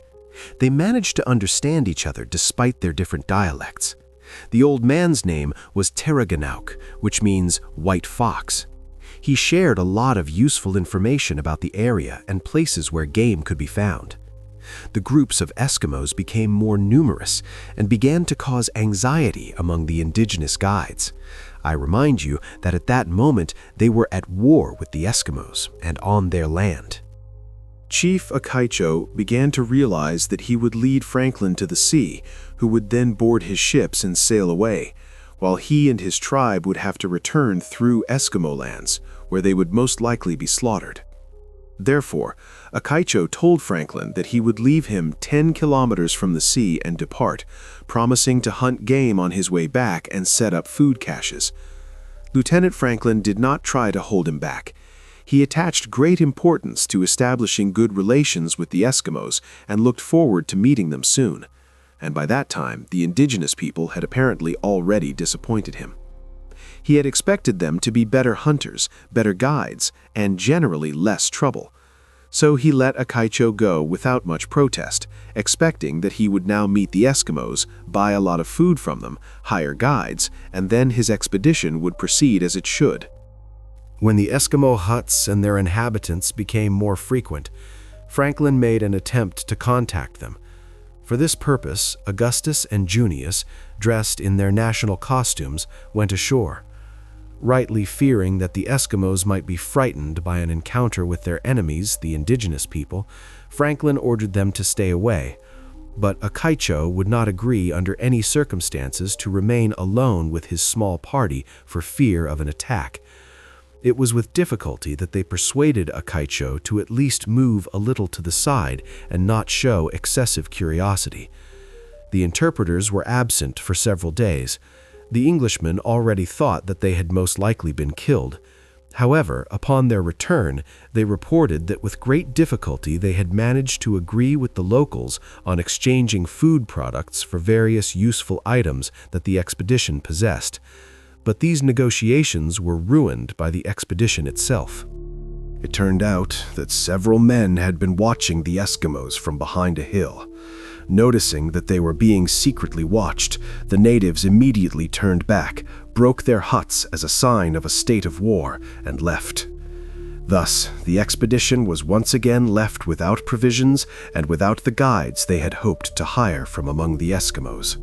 They managed to understand each other despite their different dialects. The old man's name was Teraganauk, which means white fox. He shared a lot of useful information about the area and places where game could be found. The groups of Eskimos became more numerous and began to cause anxiety among the indigenous guides. I remind you that at that moment they were at war with the Eskimos and on their land. Chief Akaicho began to realize that he would lead Franklin to the sea, who would then board his ships and sail away, while he and his tribe would have to return through Eskimo lands, where they would most likely be slaughtered. Therefore, Akaicho told Franklin that he would leave him 10 kilometers from the sea and depart, promising to hunt game on his way back and set up food caches. Lieutenant Franklin did not try to hold him back. He attached great importance to establishing good relations with the Eskimos and looked forward to meeting them soon. And by that time, the indigenous people had apparently already disappointed him. He had expected them to be better hunters, better guides, and generally less trouble. So he let Akaicho go without much protest, expecting that he would now meet the Eskimos, buy a lot of food from them, hire guides, and then his expedition would proceed as it should. When the Eskimo huts and their inhabitants became more frequent, Franklin made an attempt to contact them. For this purpose, Augustus and Junius, dressed in their national costumes, went ashore. Rightly fearing that the Eskimos might be frightened by an encounter with their enemies, the indigenous people, Franklin ordered them to stay away. But Akaicho would not agree under any circumstances to remain alone with his small party for fear of an attack. It was with difficulty that they persuaded Akaicho to at least move a little to the side and not show excessive curiosity. The interpreters were absent for several days. The Englishmen already thought that they had most likely been killed. However, upon their return, they reported that with great difficulty they had managed to agree with the locals on exchanging food products for various useful items that the expedition possessed. But these negotiations were ruined by the expedition itself. It turned out that several men had been watching the Eskimos from behind a hill. Noticing that they were being secretly watched, the natives immediately turned back, broke their huts as a sign of a state of war, and left. Thus, the expedition was once again left without provisions and without the guides they had hoped to hire from among the Eskimos.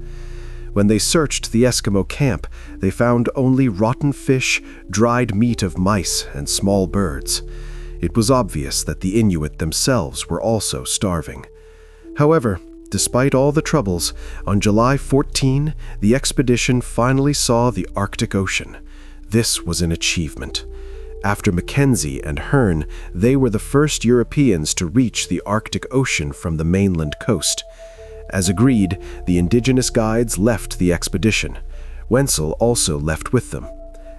When they searched the Eskimo camp, they found only rotten fish, dried meat of mice, and small birds. It was obvious that the Inuit themselves were also starving. However, despite all the troubles, on July 14, the expedition finally saw the Arctic Ocean. This was an achievement. After Mackenzie and Hearn, they were the first Europeans to reach the Arctic Ocean from the mainland coast. As agreed, the indigenous guides left the expedition. Wenzel also left with them.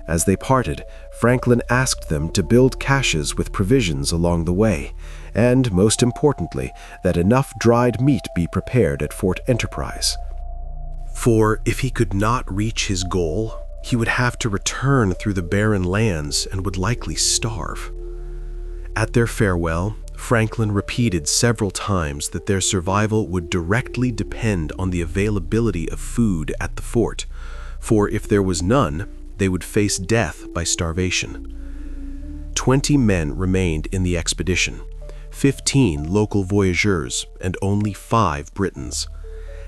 As they parted, Franklin asked them to build caches with provisions along the way, and, most importantly, that enough dried meat be prepared at Fort Enterprise. For if he could not reach his goal, he would have to return through the barren lands and would likely starve. At their farewell, Franklin repeated several times that their survival would directly depend on the availability of food at the fort, for if there was none, they would face death by starvation. 20 men remained in the expedition, 15 local voyageurs, and only 5 Britons.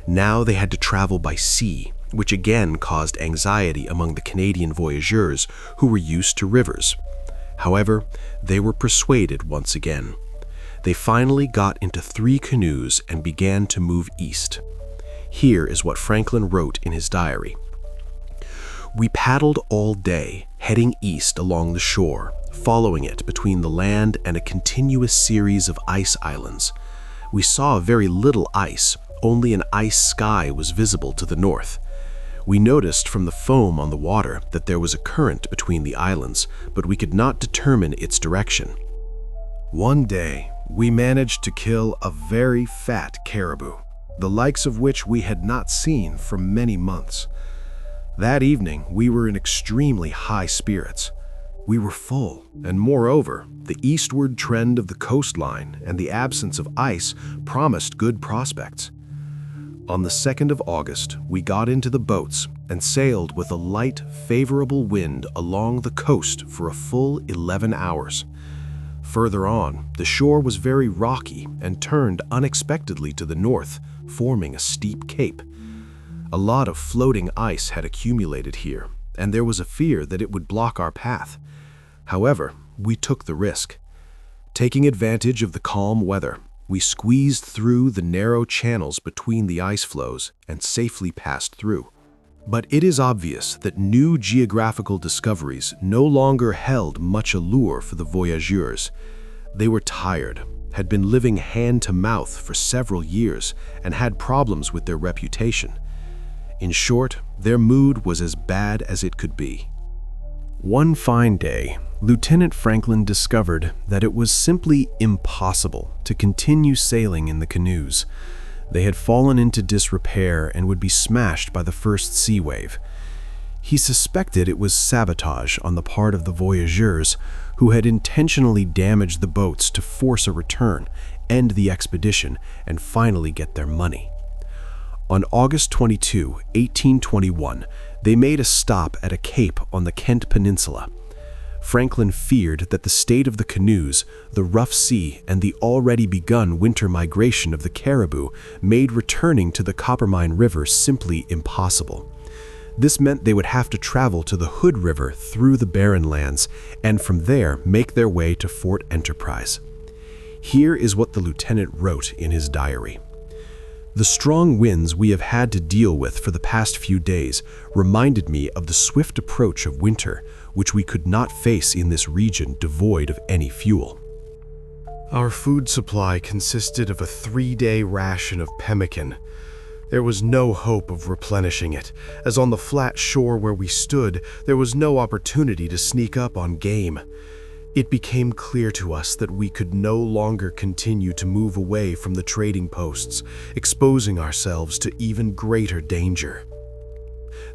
Now they had to travel by sea, which again caused anxiety among the Canadian voyageurs who were used to rivers. However, they were persuaded once again. They finally got into 3 canoes and began to move east. Here is what Franklin wrote in his diary. We paddled all day, heading east along the shore, following it between the land and a continuous series of ice islands. We saw very little ice, only an ice sky was visible to the north. We noticed from the foam on the water that there was a current between the islands, but we could not determine its direction. One day, we managed to kill a very fat caribou, the likes of which we had not seen for many months. That evening, we were in extremely high spirits. We were full, and moreover, the eastward trend of the coastline and the absence of ice promised good prospects. On the 2nd of August, we got into the boats and sailed with a light, favorable wind along the coast for a full 11 hours. Further on, the shore was very rocky and turned unexpectedly to the north, forming a steep cape. A lot of floating ice had accumulated here, and there was a fear that it would block our path. However, we took the risk. Taking advantage of the calm weather, we squeezed through the narrow channels between the ice floes and safely passed through. But it is obvious that new geographical discoveries no longer held much allure for the voyageurs. They were tired, had been living hand-to-mouth for several years, and had problems with their reputation. In short, their mood was as bad as it could be. One fine day, Lieutenant Franklin discovered that it was simply impossible to continue sailing in the canoes. They had fallen into disrepair and would be smashed by the first sea wave. He suspected it was sabotage on the part of the voyageurs, who had intentionally damaged the boats to force a return, end the expedition, and finally get their money. On August 22, 1821, they made a stop at a cape on the Kent Peninsula. Franklin feared that the state of the canoes, the rough sea, and the already begun winter migration of the caribou made returning to the Coppermine River simply impossible. This meant they would have to travel to the Hood River through the Barren Lands, and from there make their way to Fort Enterprise. Here is what the lieutenant wrote in his diary. The strong winds we have had to deal with for the past few days reminded me of the swift approach of winter, which we could not face in this region devoid of any fuel. Our food supply consisted of a 3-day ration of pemmican. There was no hope of replenishing it, as on the flat shore where we stood, there was no opportunity to sneak up on game. It became clear to us that we could no longer continue to move away from the trading posts, exposing ourselves to even greater danger.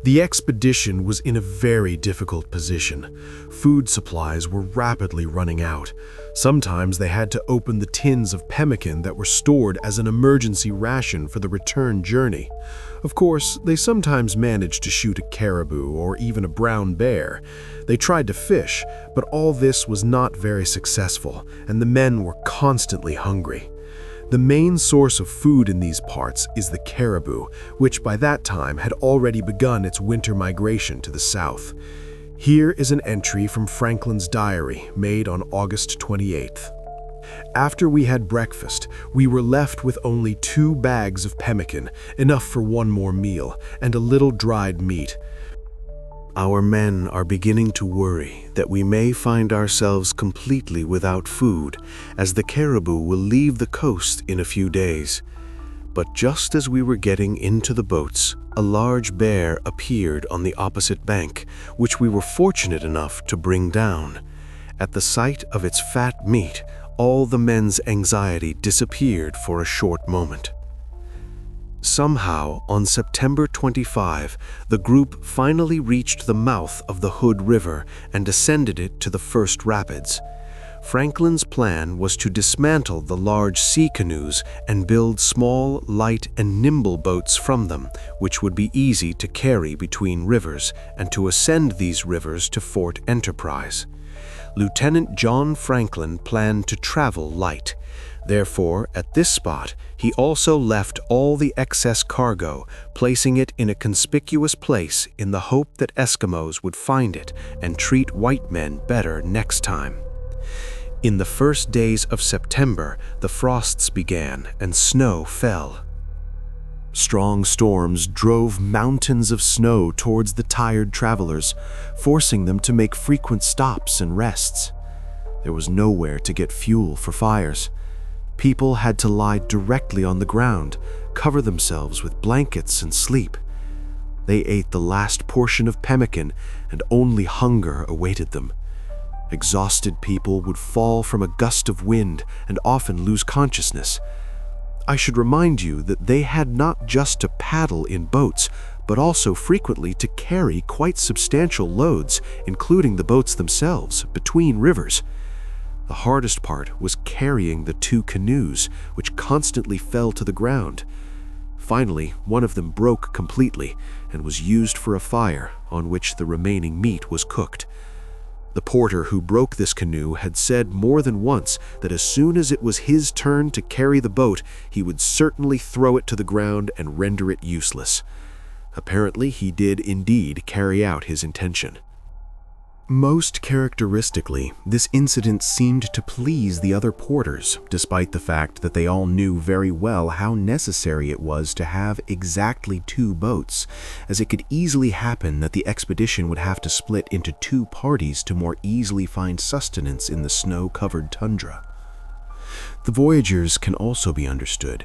The expedition was in a very difficult position. Food supplies were rapidly running out. Sometimes they had to open the tins of pemmican that were stored as an emergency ration for the return journey. Of course, they sometimes managed to shoot a caribou or even a brown bear. They tried to fish, but all this was not very successful, and the men were constantly hungry. The main source of food in these parts is the caribou, which by that time had already begun its winter migration to the south. Here is an entry from Franklin's diary, made on August 28th. After we had breakfast, we were left with only 2 bags of pemmican, enough for one more meal, and a little dried meat. Our men are beginning to worry that we may find ourselves completely without food, as the caribou will leave the coast in a few days. But just as we were getting into the boats, a large bear appeared on the opposite bank, which we were fortunate enough to bring down. At the sight of its fat meat, all the men's anxiety disappeared for a short moment. Somehow, on September 25, the group finally reached the mouth of the Hood River and descended it to the first rapids. Franklin's plan was to dismantle the large sea canoes and build small, light, and nimble boats from them, which would be easy to carry between rivers, and to ascend these rivers to Fort Enterprise. Lieutenant John Franklin planned to travel light. Therefore, at this spot, he also left all the excess cargo, placing it in a conspicuous place in the hope that Eskimos would find it and treat white men better next time. In the first days of September, the frosts began and snow fell. Strong storms drove mountains of snow towards the tired travelers, forcing them to make frequent stops and rests. There was nowhere to get fuel for fires. People had to lie directly on the ground, cover themselves with blankets and sleep. They ate the last portion of pemmican, and only hunger awaited them. Exhausted people would fall from a gust of wind and often lose consciousness. I should remind you that they had not just to paddle in boats, but also frequently to carry quite substantial loads, including the boats themselves, between rivers. The hardest part was carrying the 2 canoes, which constantly fell to the ground. Finally, one of them broke completely and was used for a fire on which the remaining meat was cooked. The porter who broke this canoe had said more than once that as soon as it was his turn to carry the boat, he would certainly throw it to the ground and render it useless. Apparently, he did indeed carry out his intention. Most characteristically, this incident seemed to please the other porters, despite the fact that they all knew very well how necessary it was to have exactly 2 boats, as it could easily happen that the expedition would have to split into 2 parties to more easily find sustenance in the snow-covered tundra. The voyagers can also be understood.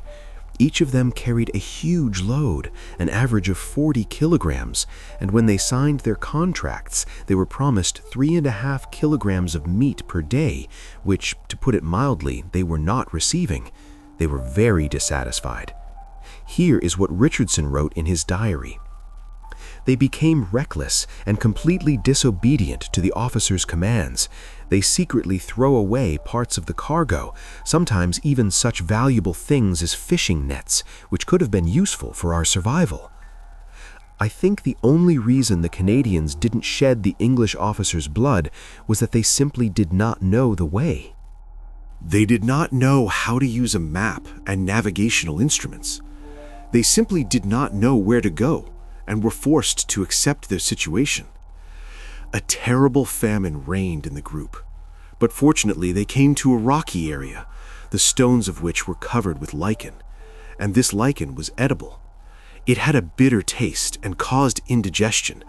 Each of them carried a huge load, an average of 40 kilograms, and when they signed their contracts, they were promised 3.5 kilograms of meat per day, which, to put it mildly, they were not receiving. They were very dissatisfied. Here is what Richardson wrote in his diary. They became reckless and completely disobedient to the officers' commands. They secretly throw away parts of the cargo, sometimes even such valuable things as fishing nets, which could have been useful for our survival. I think the only reason the Canadians didn't shed the English officers' blood was that they simply did not know the way. They did not know how to use a map and navigational instruments. They simply did not know where to go, and were forced to accept their situation. A terrible famine reigned in the group, but fortunately they came to a rocky area, the stones of which were covered with lichen, and this lichen was edible. It had a bitter taste and caused indigestion,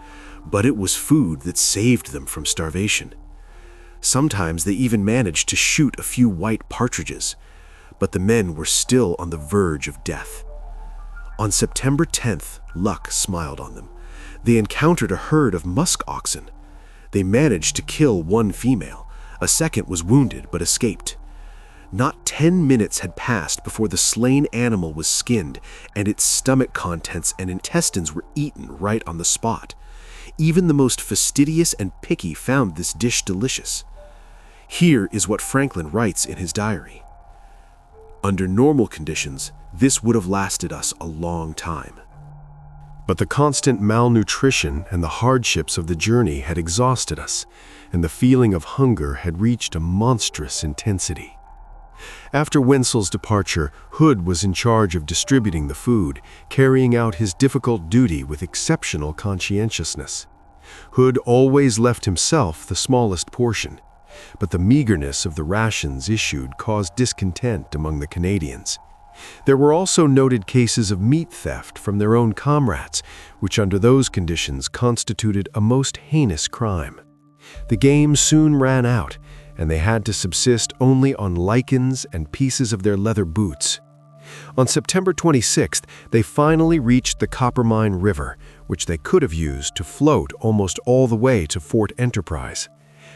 but it was food that saved them from starvation. Sometimes they even managed to shoot a few white partridges, but the men were still on the verge of death. On September 10th, luck smiled on them. They encountered a herd of musk oxen. They managed to kill 1 female. A second was wounded but escaped. Not 10 minutes had passed before the slain animal was skinned, and its stomach contents and intestines were eaten right on the spot. Even the most fastidious and picky found this dish delicious. Here is what Franklin writes in his diary. Under normal conditions, this would have lasted us a long time. But the constant malnutrition and the hardships of the journey had exhausted us, and the feeling of hunger had reached a monstrous intensity. After Wenzel's departure, Hood was in charge of distributing the food, carrying out his difficult duty with exceptional conscientiousness. Hood always left himself the smallest portion, but the meagerness of the rations issued caused discontent among the Canadians. There were also noted cases of meat theft from their own comrades, which under those conditions constituted a most heinous crime. The game soon ran out, and they had to subsist only on lichens and pieces of their leather boots. On September 26th, they finally reached the Coppermine River, which they could have used to float almost all the way to Fort Enterprise.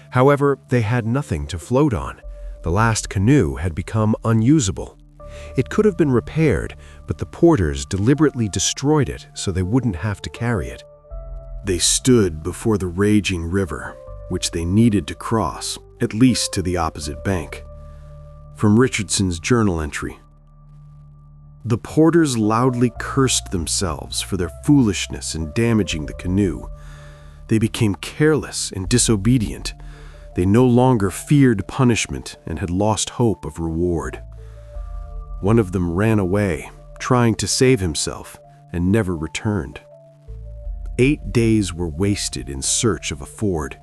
However, they had nothing to float on. The last canoe had become unusable. It could have been repaired, but the porters deliberately destroyed it so they wouldn't have to carry it. They stood before the raging river, which they needed to cross, at least to the opposite bank. From Richardson's journal entry. The porters loudly cursed themselves for their foolishness in damaging the canoe. They became careless and disobedient. They no longer feared punishment and had lost hope of reward. One of them ran away, trying to save himself, and never returned. 8 days were wasted in search of a ford.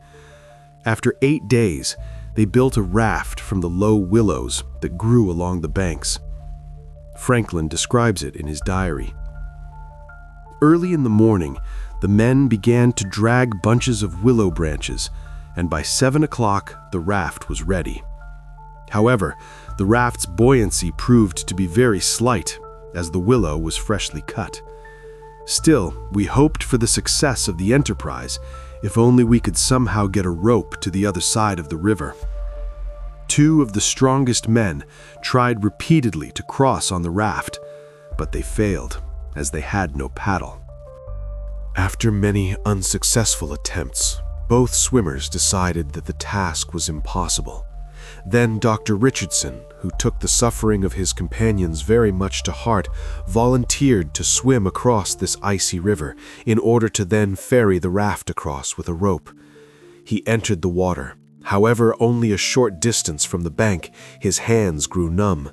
After 8 days, they built a raft from the low willows that grew along the banks. Franklin describes it in his diary. Early in the morning, the men began to drag bunches of willow branches, and by 7 o'clock, the raft was ready. However, the raft's buoyancy proved to be very slight, as the willow was freshly cut. Still, we hoped for the success of the enterprise, if only we could somehow get a rope to the other side of the river. 2 of the strongest men tried repeatedly to cross on the raft, but they failed, as they had no paddle. After many unsuccessful attempts, both swimmers decided that the task was impossible. Then Dr. Richardson, who took the suffering of his companions very much to heart, volunteered to swim across this icy river in order to then ferry the raft across with a rope. He entered the water. However, only a short distance from the bank, his hands grew numb.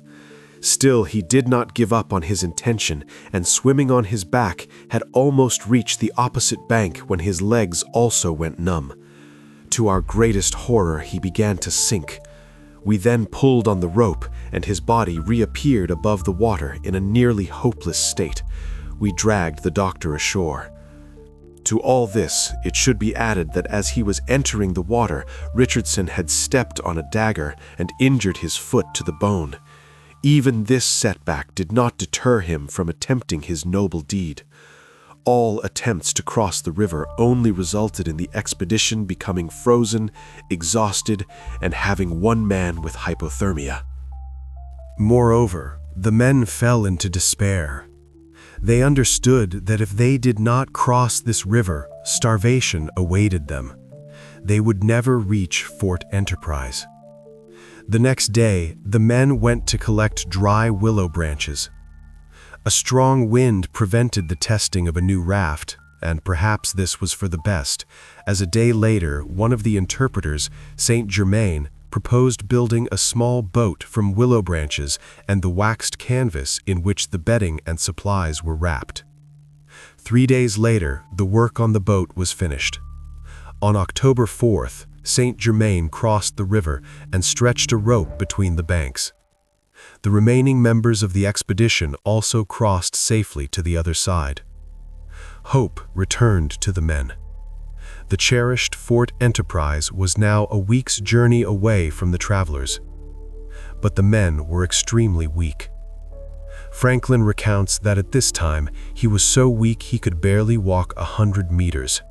Still, he did not give up on his intention, and swimming on his back, had almost reached the opposite bank when his legs also went numb. To our greatest horror, he began to sink. We then pulled on the rope, and his body reappeared above the water in a nearly hopeless state. We dragged the doctor ashore. To all this, it should be added that as he was entering the water, Richardson had stepped on a dagger and injured his foot to the bone. Even this setback did not deter him from attempting his noble deed. All attempts to cross the river only resulted in the expedition becoming frozen, exhausted, and having one man with hypothermia. Moreover, the men fell into despair. They understood that if they did not cross this river, starvation awaited them. They would never reach Fort Enterprise. The next day, the men went to collect dry willow branches. A strong wind prevented the testing of a new raft, and perhaps this was for the best, as a day later, one of the interpreters, Saint Germain, proposed building a small boat from willow branches and the waxed canvas in which the bedding and supplies were wrapped. 3 days later, the work on the boat was finished. On October 4th, Saint Germain crossed the river and stretched a rope between the banks. The remaining members of the expedition also crossed safely to the other side. Hope returned to the men. The cherished Fort Enterprise was now a week's journey away from the travelers. But the men were extremely weak. Franklin recounts that at this time he was so weak he could barely walk 100 meters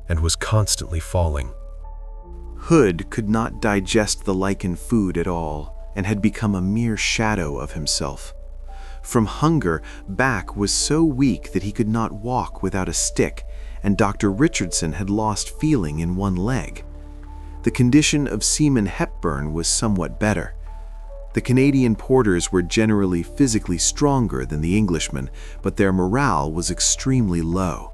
and was constantly falling. Hood could not digest the lichen food at all and had become a mere shadow of himself. From hunger, Back was so weak that he could not walk without a stick, and Dr. Richardson had lost feeling in one leg. The condition of Seaman Hepburn was somewhat better. The Canadian porters were generally physically stronger than the Englishmen, but their morale was extremely low.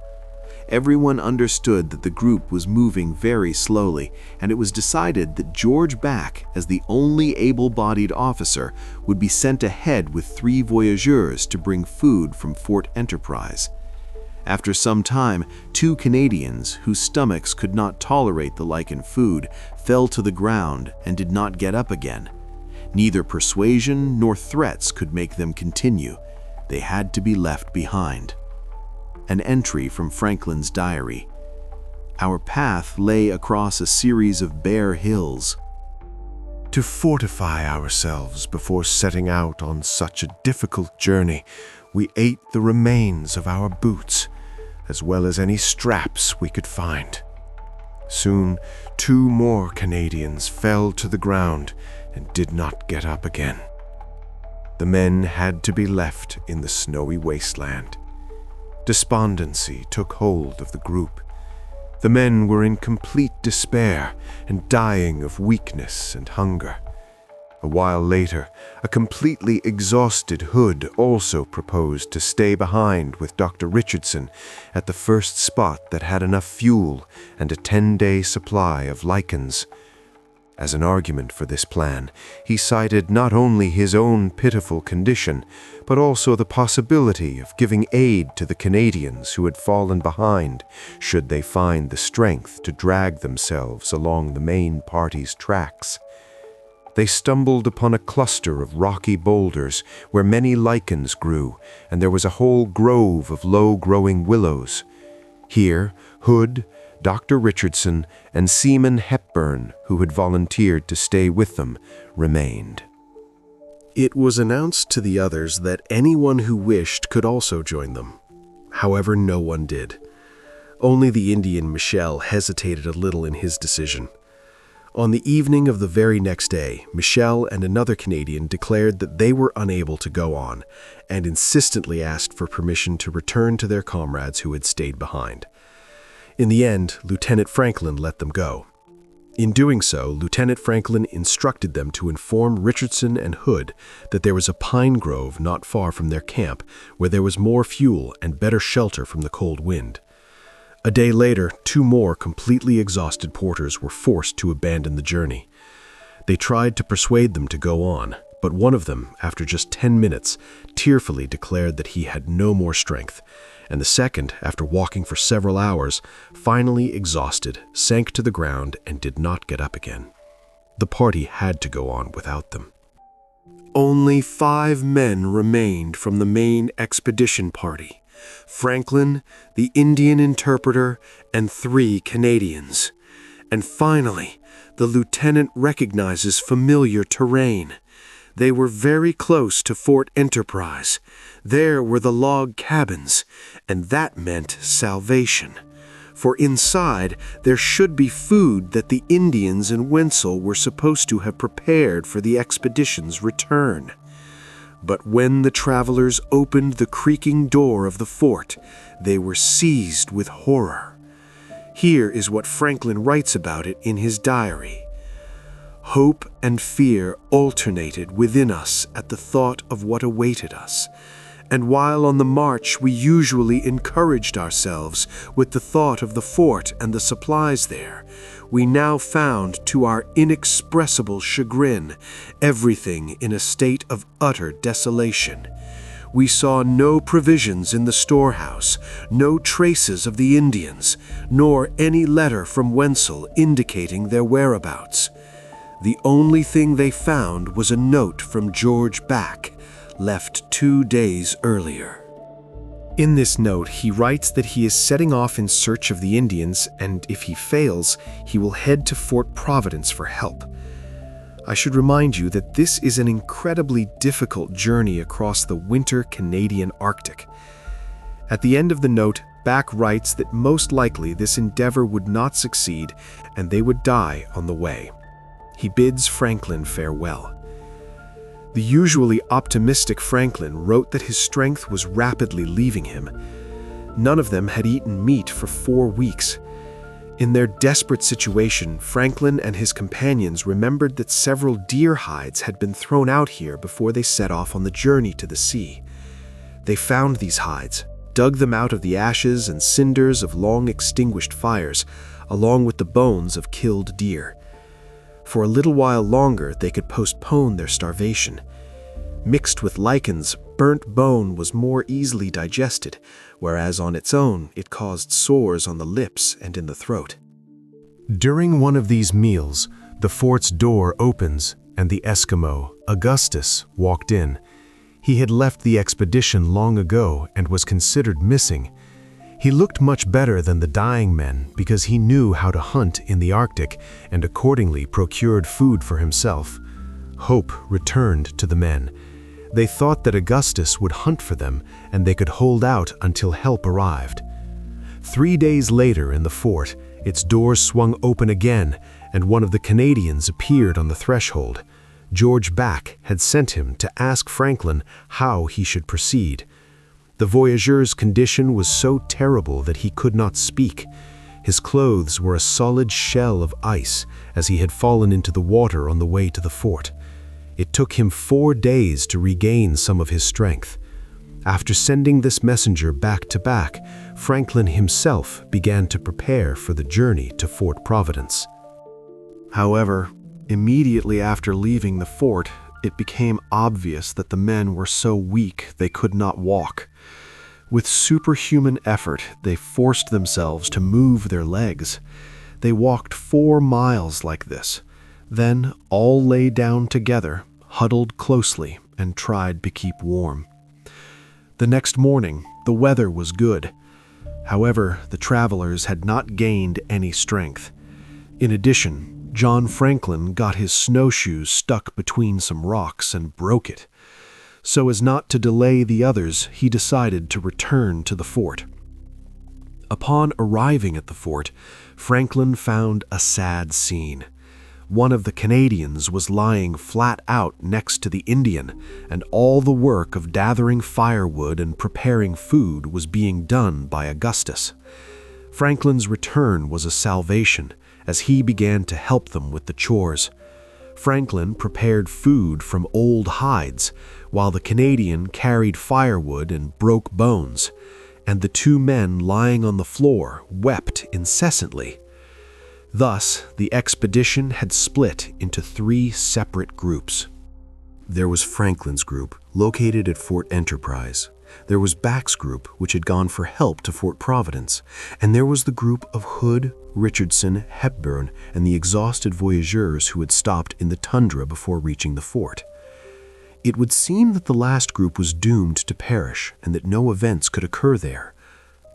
Everyone understood that the group was moving very slowly, and it was decided that George Back, as the only able-bodied officer, would be sent ahead with 3 voyageurs to bring food from Fort Enterprise. After some time, 2 Canadians, whose stomachs could not tolerate the lichen food, fell to the ground and did not get up again. Neither persuasion nor threats could make them continue. They had to be left behind. An entry from Franklin's diary. Our path lay across a series of bare hills. To fortify ourselves before setting out on such a difficult journey, we ate the remains of our boots, as well as any straps we could find. Soon, 2 more Canadians fell to the ground and did not get up again. The men had to be left in the snowy wasteland. Despondency took hold of the group. The men were in complete despair and dying of weakness and hunger. A while later, a completely exhausted Hood also proposed to stay behind with Dr. Richardson at the first spot that had enough fuel and a 10-day supply of lichens. As an argument for this plan, he cited not only his own pitiful condition, but also the possibility of giving aid to the Canadians who had fallen behind, should they find the strength to drag themselves along the main party's tracks. They stumbled upon a cluster of rocky boulders where many lichens grew, and there was a whole grove of low-growing willows. Here, Hood, Dr. Richardson, and Seaman Hepburn, who had volunteered to stay with them, remained. It was announced to the others that anyone who wished could also join them. However, no one did. Only the Indian Michel hesitated a little in his decision. On the evening of the very next day, Michel and another Canadian declared that they were unable to go on, and insistently asked for permission to return to their comrades who had stayed behind. In the end, Lieutenant Franklin let them go. In doing so, Lieutenant Franklin instructed them to inform Richardson and Hood that there was a pine grove not far from their camp where there was more fuel and better shelter from the cold wind. A day later, 2 more completely exhausted porters were forced to abandon the journey. They tried to persuade them to go on, but one of them, after just 10 minutes, tearfully declared that he had no more strength, and the second, after walking for several hours, finally exhausted, sank to the ground and did not get up again. The party had to go on without them. Only 5 men remained from the main expedition party: Franklin, the Indian interpreter, and 3 Canadians. And finally, the lieutenant recognizes familiar terrain. They were very close to Fort Enterprise. There were the log cabins, and that meant salvation. For inside, there should be food that the Indians in Wenzel were supposed to have prepared for the expedition's return. But when the travelers opened the creaking door of the fort, they were seized with horror. Here is what Franklin writes about it in his diary. Hope and fear alternated within us at the thought of what awaited us, and while on the march we usually encouraged ourselves with the thought of the fort and the supplies there, we now found, to our inexpressible chagrin, everything in a state of utter desolation. We saw no provisions in the storehouse, no traces of the Indians, nor any letter from Wenzel indicating their whereabouts. The only thing they found was a note from George Back, left 2 days earlier. In this note, he writes that he is setting off in search of the Indians, and if he fails, he will head to Fort Providence for help. I should remind you that this is an incredibly difficult journey across the winter Canadian Arctic. At the end of the note, Back writes that most likely this endeavor would not succeed and they would die on the way. He bids Franklin farewell. The usually optimistic Franklin wrote that his strength was rapidly leaving him. None of them had eaten meat for 4 weeks. In their desperate situation, Franklin and his companions remembered that several deer hides had been thrown out here before they set off on the journey to the sea. They found these hides, dug them out of the ashes and cinders of long-extinguished fires, along with the bones of killed deer. For a little while longer, they could postpone their starvation. Mixed with lichens, burnt bone was more easily digested, whereas on its own, it caused sores on the lips and in the throat. During one of these meals, the fort's door opens and the Eskimo, Augustus, walked in. He had left the expedition long ago and was considered missing. He looked much better than the dying men because he knew how to hunt in the Arctic and accordingly procured food for himself. Hope returned to the men. They thought that Augustus would hunt for them and they could hold out until help arrived. 3 days later in the fort, its doors swung open again and one of the Canadians appeared on the threshold. George Back had sent him to ask Franklin how he should proceed. The voyageur's condition was so terrible that he could not speak. His clothes were a solid shell of ice as he had fallen into the water on the way to the fort. It took him 4 days to regain some of his strength. After sending this messenger back to Back, Franklin himself began to prepare for the journey to Fort Providence. However, immediately after leaving the fort, it became obvious that the men were so weak they could not walk. With superhuman effort, they forced themselves to move their legs. They walked 4 miles like this. Then all lay down together, huddled closely, and tried to keep warm. The next morning, the weather was good. However, the travelers had not gained any strength. In addition, John Franklin got his snowshoes stuck between some rocks and broke it. So as not to delay the others, he decided to return to the fort. Upon arriving at the fort, Franklin found a sad scene. One of the Canadians was lying flat out next to the Indian, and all the work of gathering firewood and preparing food was being done by Augustus. Franklin's return was a salvation, as he began to help them with the chores. Franklin prepared food from old hides, while the Canadian carried firewood and broke bones, and the 2 men lying on the floor wept incessantly. Thus, the expedition had split into 3 separate groups. There was Franklin's group, located at Fort Enterprise. There was Back's group, which had gone for help to Fort Providence. And there was the group of Hood, Richardson, Hepburn, and the exhausted voyageurs who had stopped in the tundra before reaching the fort. It would seem that the last group was doomed to perish and that no events could occur there.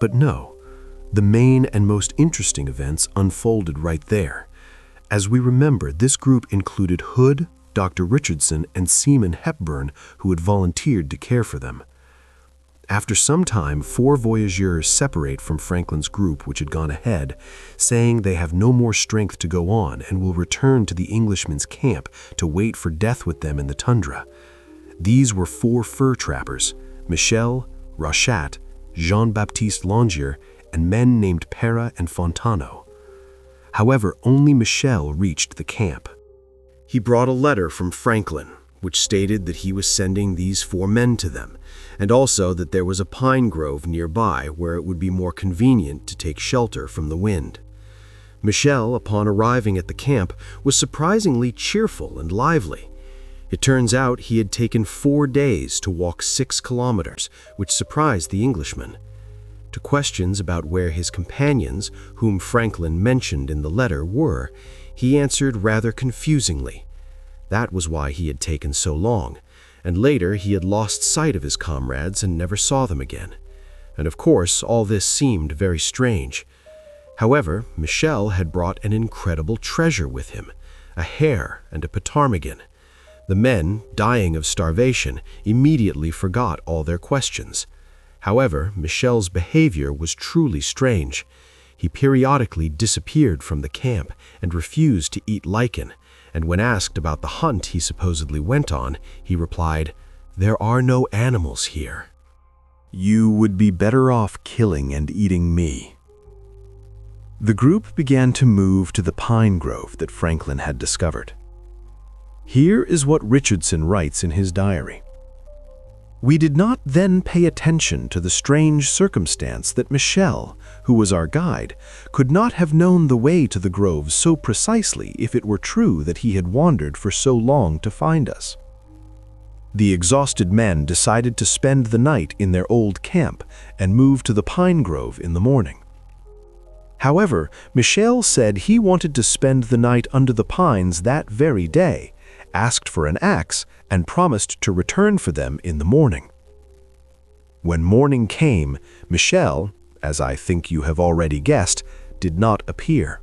But no, the main and most interesting events unfolded right there. As we remember, this group included Hood, Dr. Richardson, and Seaman Hepburn, who had volunteered to care for them. After some time, 4 voyageurs separate from Franklin's group, which had gone ahead, saying they have no more strength to go on and will return to the Englishmen's camp to wait for death with them in the tundra. These were 4 fur trappers, Michel, Rochat, Jean-Baptiste Longier, and men named Pera and Fontano. However, only Michel reached the camp. He brought a letter from Franklin, which stated that he was sending these 4 men to them, and also that there was a pine grove nearby where it would be more convenient to take shelter from the wind. Michel, upon arriving at the camp, was surprisingly cheerful and lively. It turns out he had taken 4 days to walk 6 kilometers, which surprised the Englishman. To questions about where his companions, whom Franklin mentioned in the letter, were, he answered rather confusingly. That was why he had taken so long, and later he had lost sight of his comrades and never saw them again. And of course, all this seemed very strange. However, Michel had brought an incredible treasure with him, a hare and a ptarmigan. The men, dying of starvation, immediately forgot all their questions. However, Michel's behavior was truly strange. He periodically disappeared from the camp and refused to eat lichen, and when asked about the hunt he supposedly went on, he replied, "There are no animals here. You would be better off killing and eating me." The group began to move to the pine grove that Franklin had discovered. Here is what Richardson writes in his diary. "We did not then pay attention to the strange circumstance that Michel, who was our guide, could not have known the way to the grove so precisely if it were true that he had wandered for so long to find us. The exhausted men decided to spend the night in their old camp and move to the pine grove in the morning. However, Michel said he wanted to spend the night under the pines that very day, asked for an axe, and promised to return for them in the morning. When morning came, Michel, as I think you have already guessed, did not appear.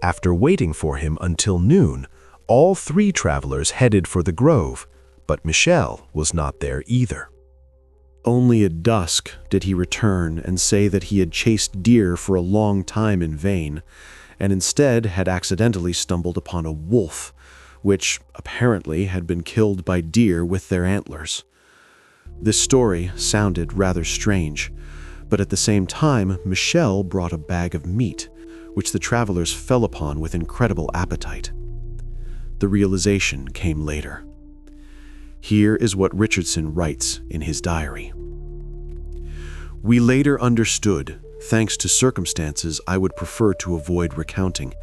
After waiting for him until noon, all 3 travelers headed for the grove, but Michel was not there either. Only at dusk did he return and say that he had chased deer for a long time in vain, and instead had accidentally stumbled upon a wolf, which apparently had been killed by deer with their antlers. This story sounded rather strange, but at the same time, Michel brought a bag of meat, which the travelers fell upon with incredible appetite. The realization came later. Here is what Richardson writes in his diary. "We later understood, thanks to circumstances I would prefer to avoid recounting,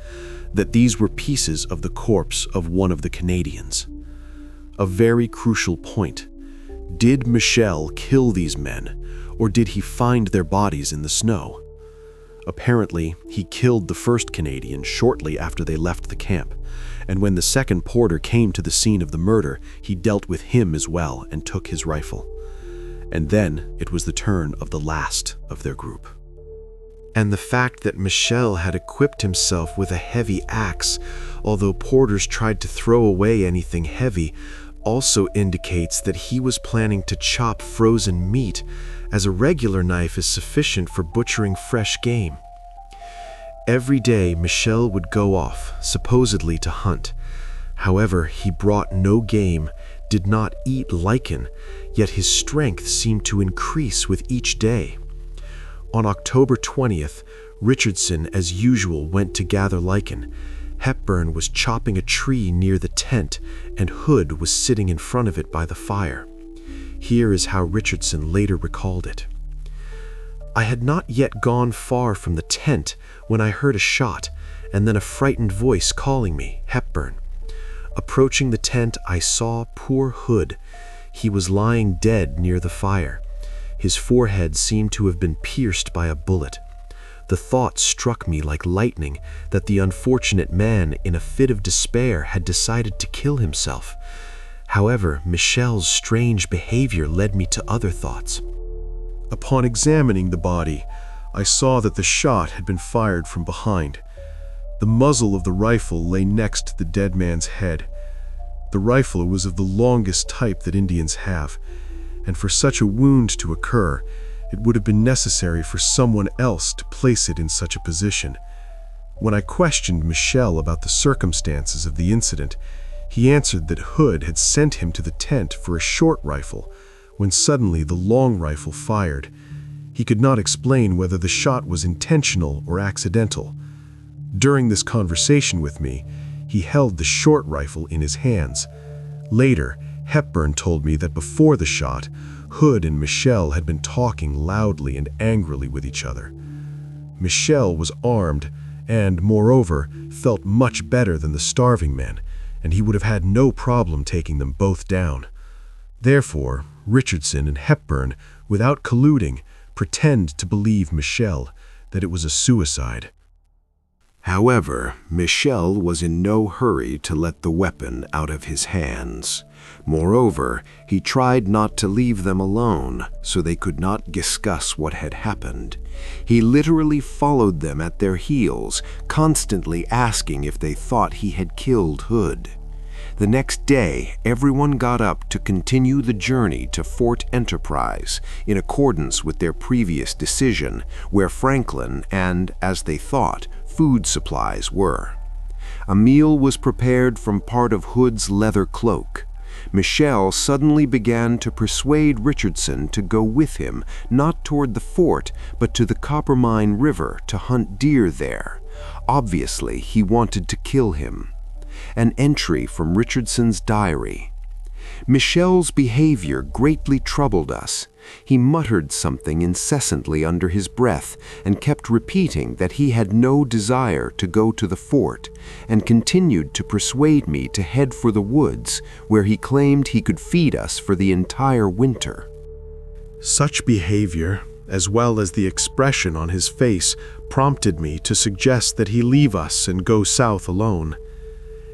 that these were pieces of the corpse of one of the Canadians. A very crucial point. Did Michel kill these men, or did he find their bodies in the snow? Apparently, he killed the first Canadian shortly after they left the camp, and when the second porter came to the scene of the murder, he dealt with him as well and took his rifle. And then it was the turn of the last of their group." And the fact that Michel had equipped himself with a heavy axe, although porters tried to throw away anything heavy, also indicates that he was planning to chop frozen meat, as a regular knife is sufficient for butchering fresh game. Every day Michel would go off, supposedly to hunt. However, he brought no game, did not eat lichen, yet his strength seemed to increase with each day. On October 20th, Richardson, as usual, went to gather lichen. Hepburn was chopping a tree near the tent, and Hood was sitting in front of it by the fire. Here is how Richardson later recalled it. "I had not yet gone far from the tent when I heard a shot, and then a frightened voice calling me, 'Hepburn.' Approaching the tent, I saw poor Hood. He was lying dead near the fire. His forehead seemed to have been pierced by a bullet. The thought struck me like lightning that the unfortunate man, in a fit of despair, had decided to kill himself. However, Michelle's strange behavior led me to other thoughts. Upon examining the body, I saw that the shot had been fired from behind. The muzzle of the rifle lay next to the dead man's head. The rifle was of the longest type that Indians have, and for such a wound to occur, it would have been necessary for someone else to place it in such a position. When I questioned Michel about the circumstances of the incident, he answered that Hood had sent him to the tent for a short rifle, when suddenly the long rifle fired. He could not explain whether the shot was intentional or accidental. During this conversation with me, he held the short rifle in his hands. Later, Hepburn told me that before the shot, Hood and Michel had been talking loudly and angrily with each other. Michel was armed and, moreover, felt much better than the starving men, and he would have had no problem taking them both down. Therefore, Richardson and Hepburn, without colluding, pretend to believe Michel that it was a suicide. However, Michel was in no hurry to let the weapon out of his hands. Moreover, he tried not to leave them alone so they could not discuss what had happened. He literally followed them at their heels, constantly asking if they thought he had killed Hood. The next day, everyone got up to continue the journey to Fort Enterprise in accordance with their previous decision, where Franklin and, as they thought, food supplies were. A meal was prepared from part of Hood's leather cloak. Michel suddenly began to persuade Richardson to go with him, not toward the fort, but to the Coppermine River to hunt deer there. Obviously, he wanted to kill him. An entry from Richardson's diary. Michel's behavior greatly troubled us. He muttered something incessantly under his breath and kept repeating that he had no desire to go to the fort, and continued to persuade me to head for the woods, where he claimed he could feed us for the entire winter. Such behavior, as well as the expression on his face, prompted me to suggest that he leave us and go south alone.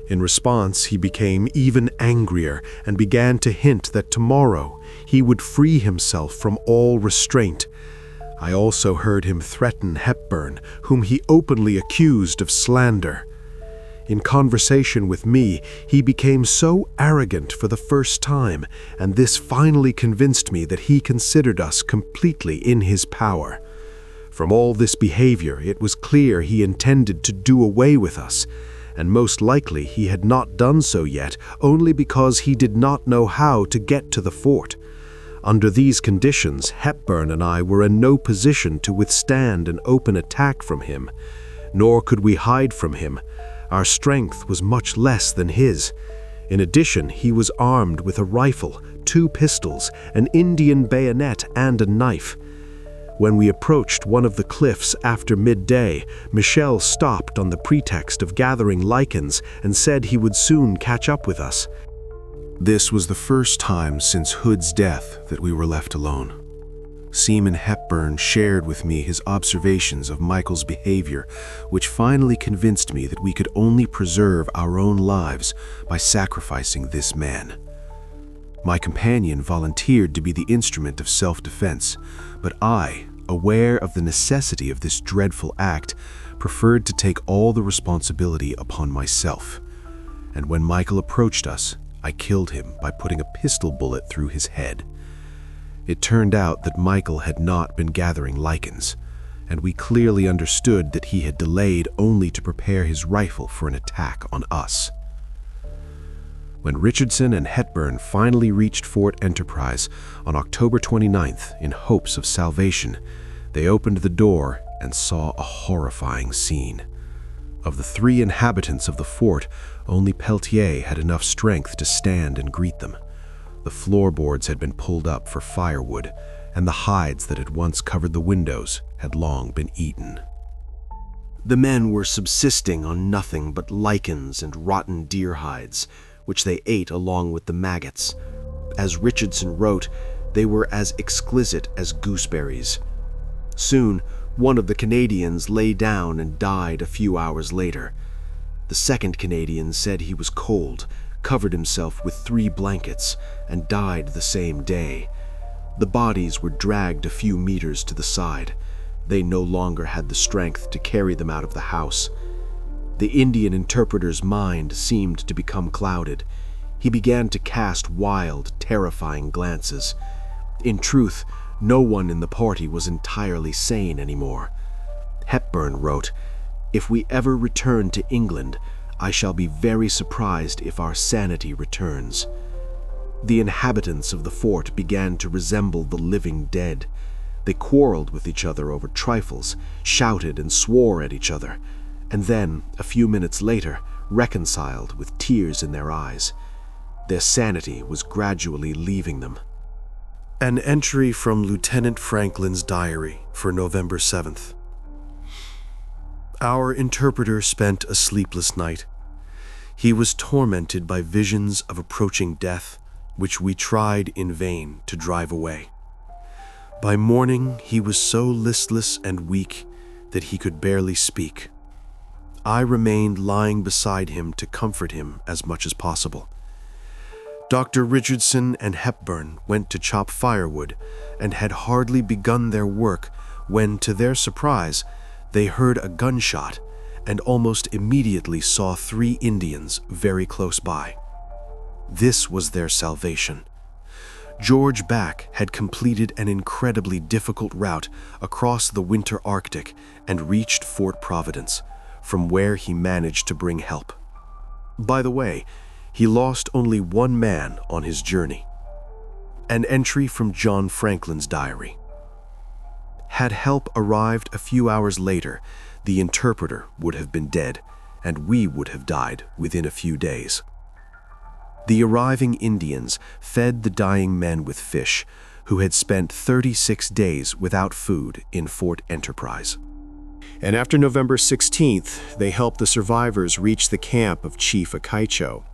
In response, he became even angrier and began to hint that tomorrow he would free himself from all restraint. I also heard him threaten Hepburn, whom he openly accused of slander. In conversation with me, he became so arrogant for the first time, and this finally convinced me that he considered us completely in his power. From all this behavior, it was clear he intended to do away with us, and most likely he had not done so yet only because he did not know how to get to the fort. Under these conditions, Hepburn and I were in no position to withstand an open attack from him, nor could we hide from him. Our strength was much less than his. In addition, he was armed with a rifle, 2 pistols, an Indian bayonet, and a knife. When we approached one of the cliffs after midday, Michel stopped on the pretext of gathering lichens and said he would soon catch up with us. This was the first time since Hood's death that we were left alone. Seaman Hepburn shared with me his observations of Michael's behavior, which finally convinced me that we could only preserve our own lives by sacrificing this man. My companion volunteered to be the instrument of self-defense, but I, aware of the necessity of this dreadful act, preferred to take all the responsibility upon myself. And when Michael approached us, I killed him by putting a pistol bullet through his head. It turned out that Michael had not been gathering lichens, and we clearly understood that he had delayed only to prepare his rifle for an attack on us. When Richardson and Hepburn finally reached Fort Enterprise on October 29th in hopes of salvation, they opened the door and saw a horrifying scene. Of the 3 inhabitants of the fort, only Peltier had enough strength to stand and greet them. The floorboards had been pulled up for firewood, and the hides that had once covered the windows had long been eaten. The men were subsisting on nothing but lichens and rotten deer hides, which they ate along with the maggots. As Richardson wrote, they were as exquisite as gooseberries. Soon, one of the Canadians lay down and died a few hours later. The second Canadian said he was cold, covered himself with 3 blankets, and died the same day. The bodies were dragged a few meters to the side. They no longer had the strength to carry them out of the house. The Indian interpreter's mind seemed to become clouded. He began to cast wild, terrifying glances. In truth, no one in the party was entirely sane anymore. Hepburn wrote, "If we ever return to England, I shall be very surprised if our sanity returns." The inhabitants of the fort began to resemble the living dead. They quarreled with each other over trifles, shouted and swore at each other, and then, a few minutes later, reconciled with tears in their eyes. Their sanity was gradually leaving them. An entry from Lieutenant Franklin's diary for November 7th. Our interpreter spent a sleepless night. He was tormented by visions of approaching death, which we tried in vain to drive away. By morning, he was so listless and weak that he could barely speak. I remained lying beside him to comfort him as much as possible. Dr. Richardson and Hepburn went to chop firewood and had hardly begun their work when, to their surprise, they heard a gunshot and almost immediately saw 3 Indians very close by. This was their salvation. George Back had completed an incredibly difficult route across the winter Arctic and reached Fort Providence, from where he managed to bring help. By the way, he lost only 1 man on his journey. An entry from John Franklin's diary. Had help arrived a few hours later, the interpreter would have been dead, and we would have died within a few days. The arriving Indians fed the dying men with fish, who had spent 36 days without food in Fort Enterprise. And after November 16th, they helped the survivors reach the camp of Chief Akaicho.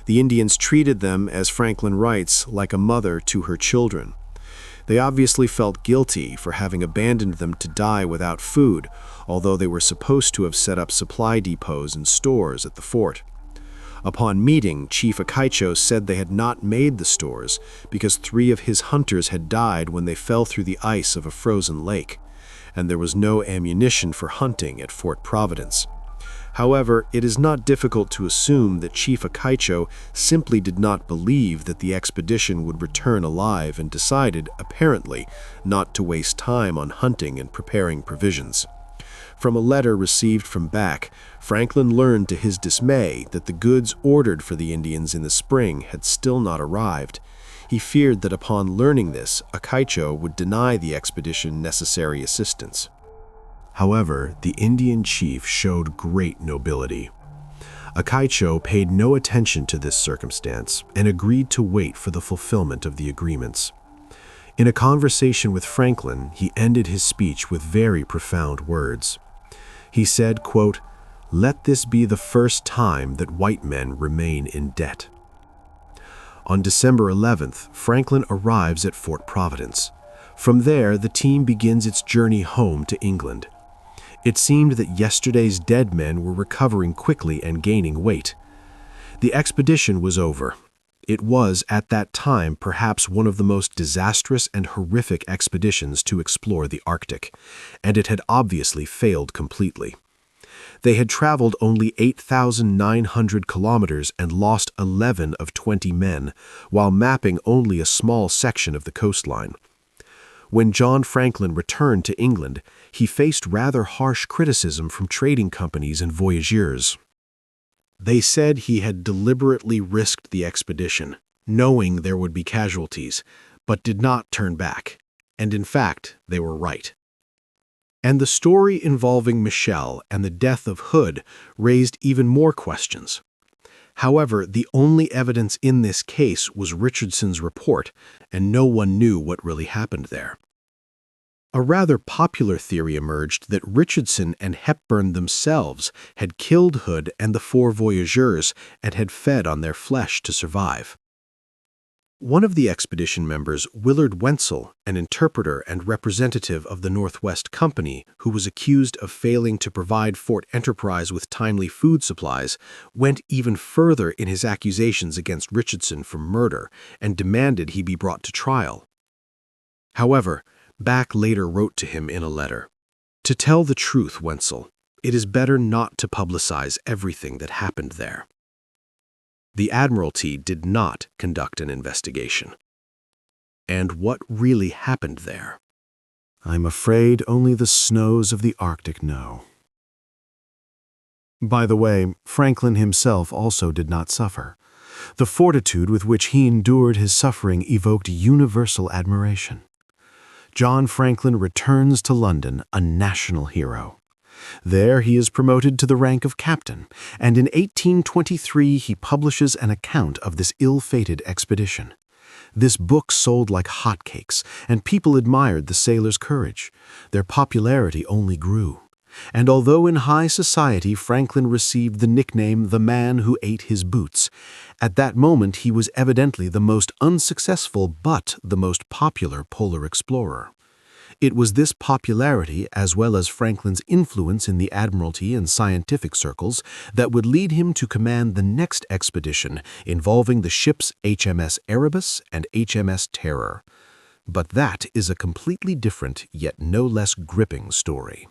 The Indians treated them, as Franklin writes, like a mother to her children. They obviously felt guilty for having abandoned them to die without food, although they were supposed to have set up supply depots and stores at the fort. Upon meeting, Chief Akaicho said they had not made the stores because 3 of his hunters had died when they fell through the ice of a frozen lake, and there was no ammunition for hunting at Fort Providence. However, it is not difficult to assume that Chief Akaicho simply did not believe that the expedition would return alive and decided, apparently, not to waste time on hunting and preparing provisions. From a letter received from Back, Franklin learned to his dismay that the goods ordered for the Indians in the spring had still not arrived. He feared that upon learning this, Akaicho would deny the expedition necessary assistance. However, the Indian chief showed great nobility. Akaicho paid no attention to this circumstance and agreed to wait for the fulfillment of the agreements. In a conversation with Franklin, he ended his speech with very profound words. He said, quote, "Let this be the first time that white men remain in debt." On December 11th, Franklin arrives at Fort Providence. From there, the team begins its journey home to England. It seemed that yesterday's dead men were recovering quickly and gaining weight. The expedition was over. It was, at that time, perhaps one of the most disastrous and horrific expeditions to explore the Arctic, and it had obviously failed completely. They had traveled only 8,900 kilometers and lost 11 of 20 men, while mapping only a small section of the coastline. When John Franklin returned to England, he faced rather harsh criticism from trading companies and voyageurs. They said he had deliberately risked the expedition, knowing there would be casualties, but did not turn back. And in fact, they were right. And the story involving Michelle and the death of Hood raised even more questions. However, the only evidence in this case was Richardson's report, and no one knew what really happened there. A rather popular theory emerged that Richardson and Hepburn themselves had killed Hood and the 4 voyageurs and had fed on their flesh to survive. One of the expedition members, Willard Wenzel, an interpreter and representative of the Northwest Company who was accused of failing to provide Fort Enterprise with timely food supplies, went even further in his accusations against Richardson for murder and demanded he be brought to trial. However, Back later wrote to him in a letter, "To tell the truth, Wenzel, it is better not to publicize everything that happened there." The Admiralty did not conduct an investigation. And what really happened there? I'm afraid only the snows of the Arctic know. By the way, Franklin himself also did not suffer. The fortitude with which he endured his suffering evoked universal admiration. John Franklin returns to London a national hero. There he is promoted to the rank of captain, and in 1823 he publishes an account of this ill-fated expedition. This book sold like hotcakes, and people admired the sailors' courage. Their popularity only grew. And although in high society Franklin received the nickname "the man who ate his boots," at that moment he was evidently the most unsuccessful but the most popular polar explorer. It was this popularity, as well as Franklin's influence in the Admiralty and scientific circles, that would lead him to command the next expedition involving the ships HMS Erebus and HMS Terror. But that is a completely different, yet no less gripping story.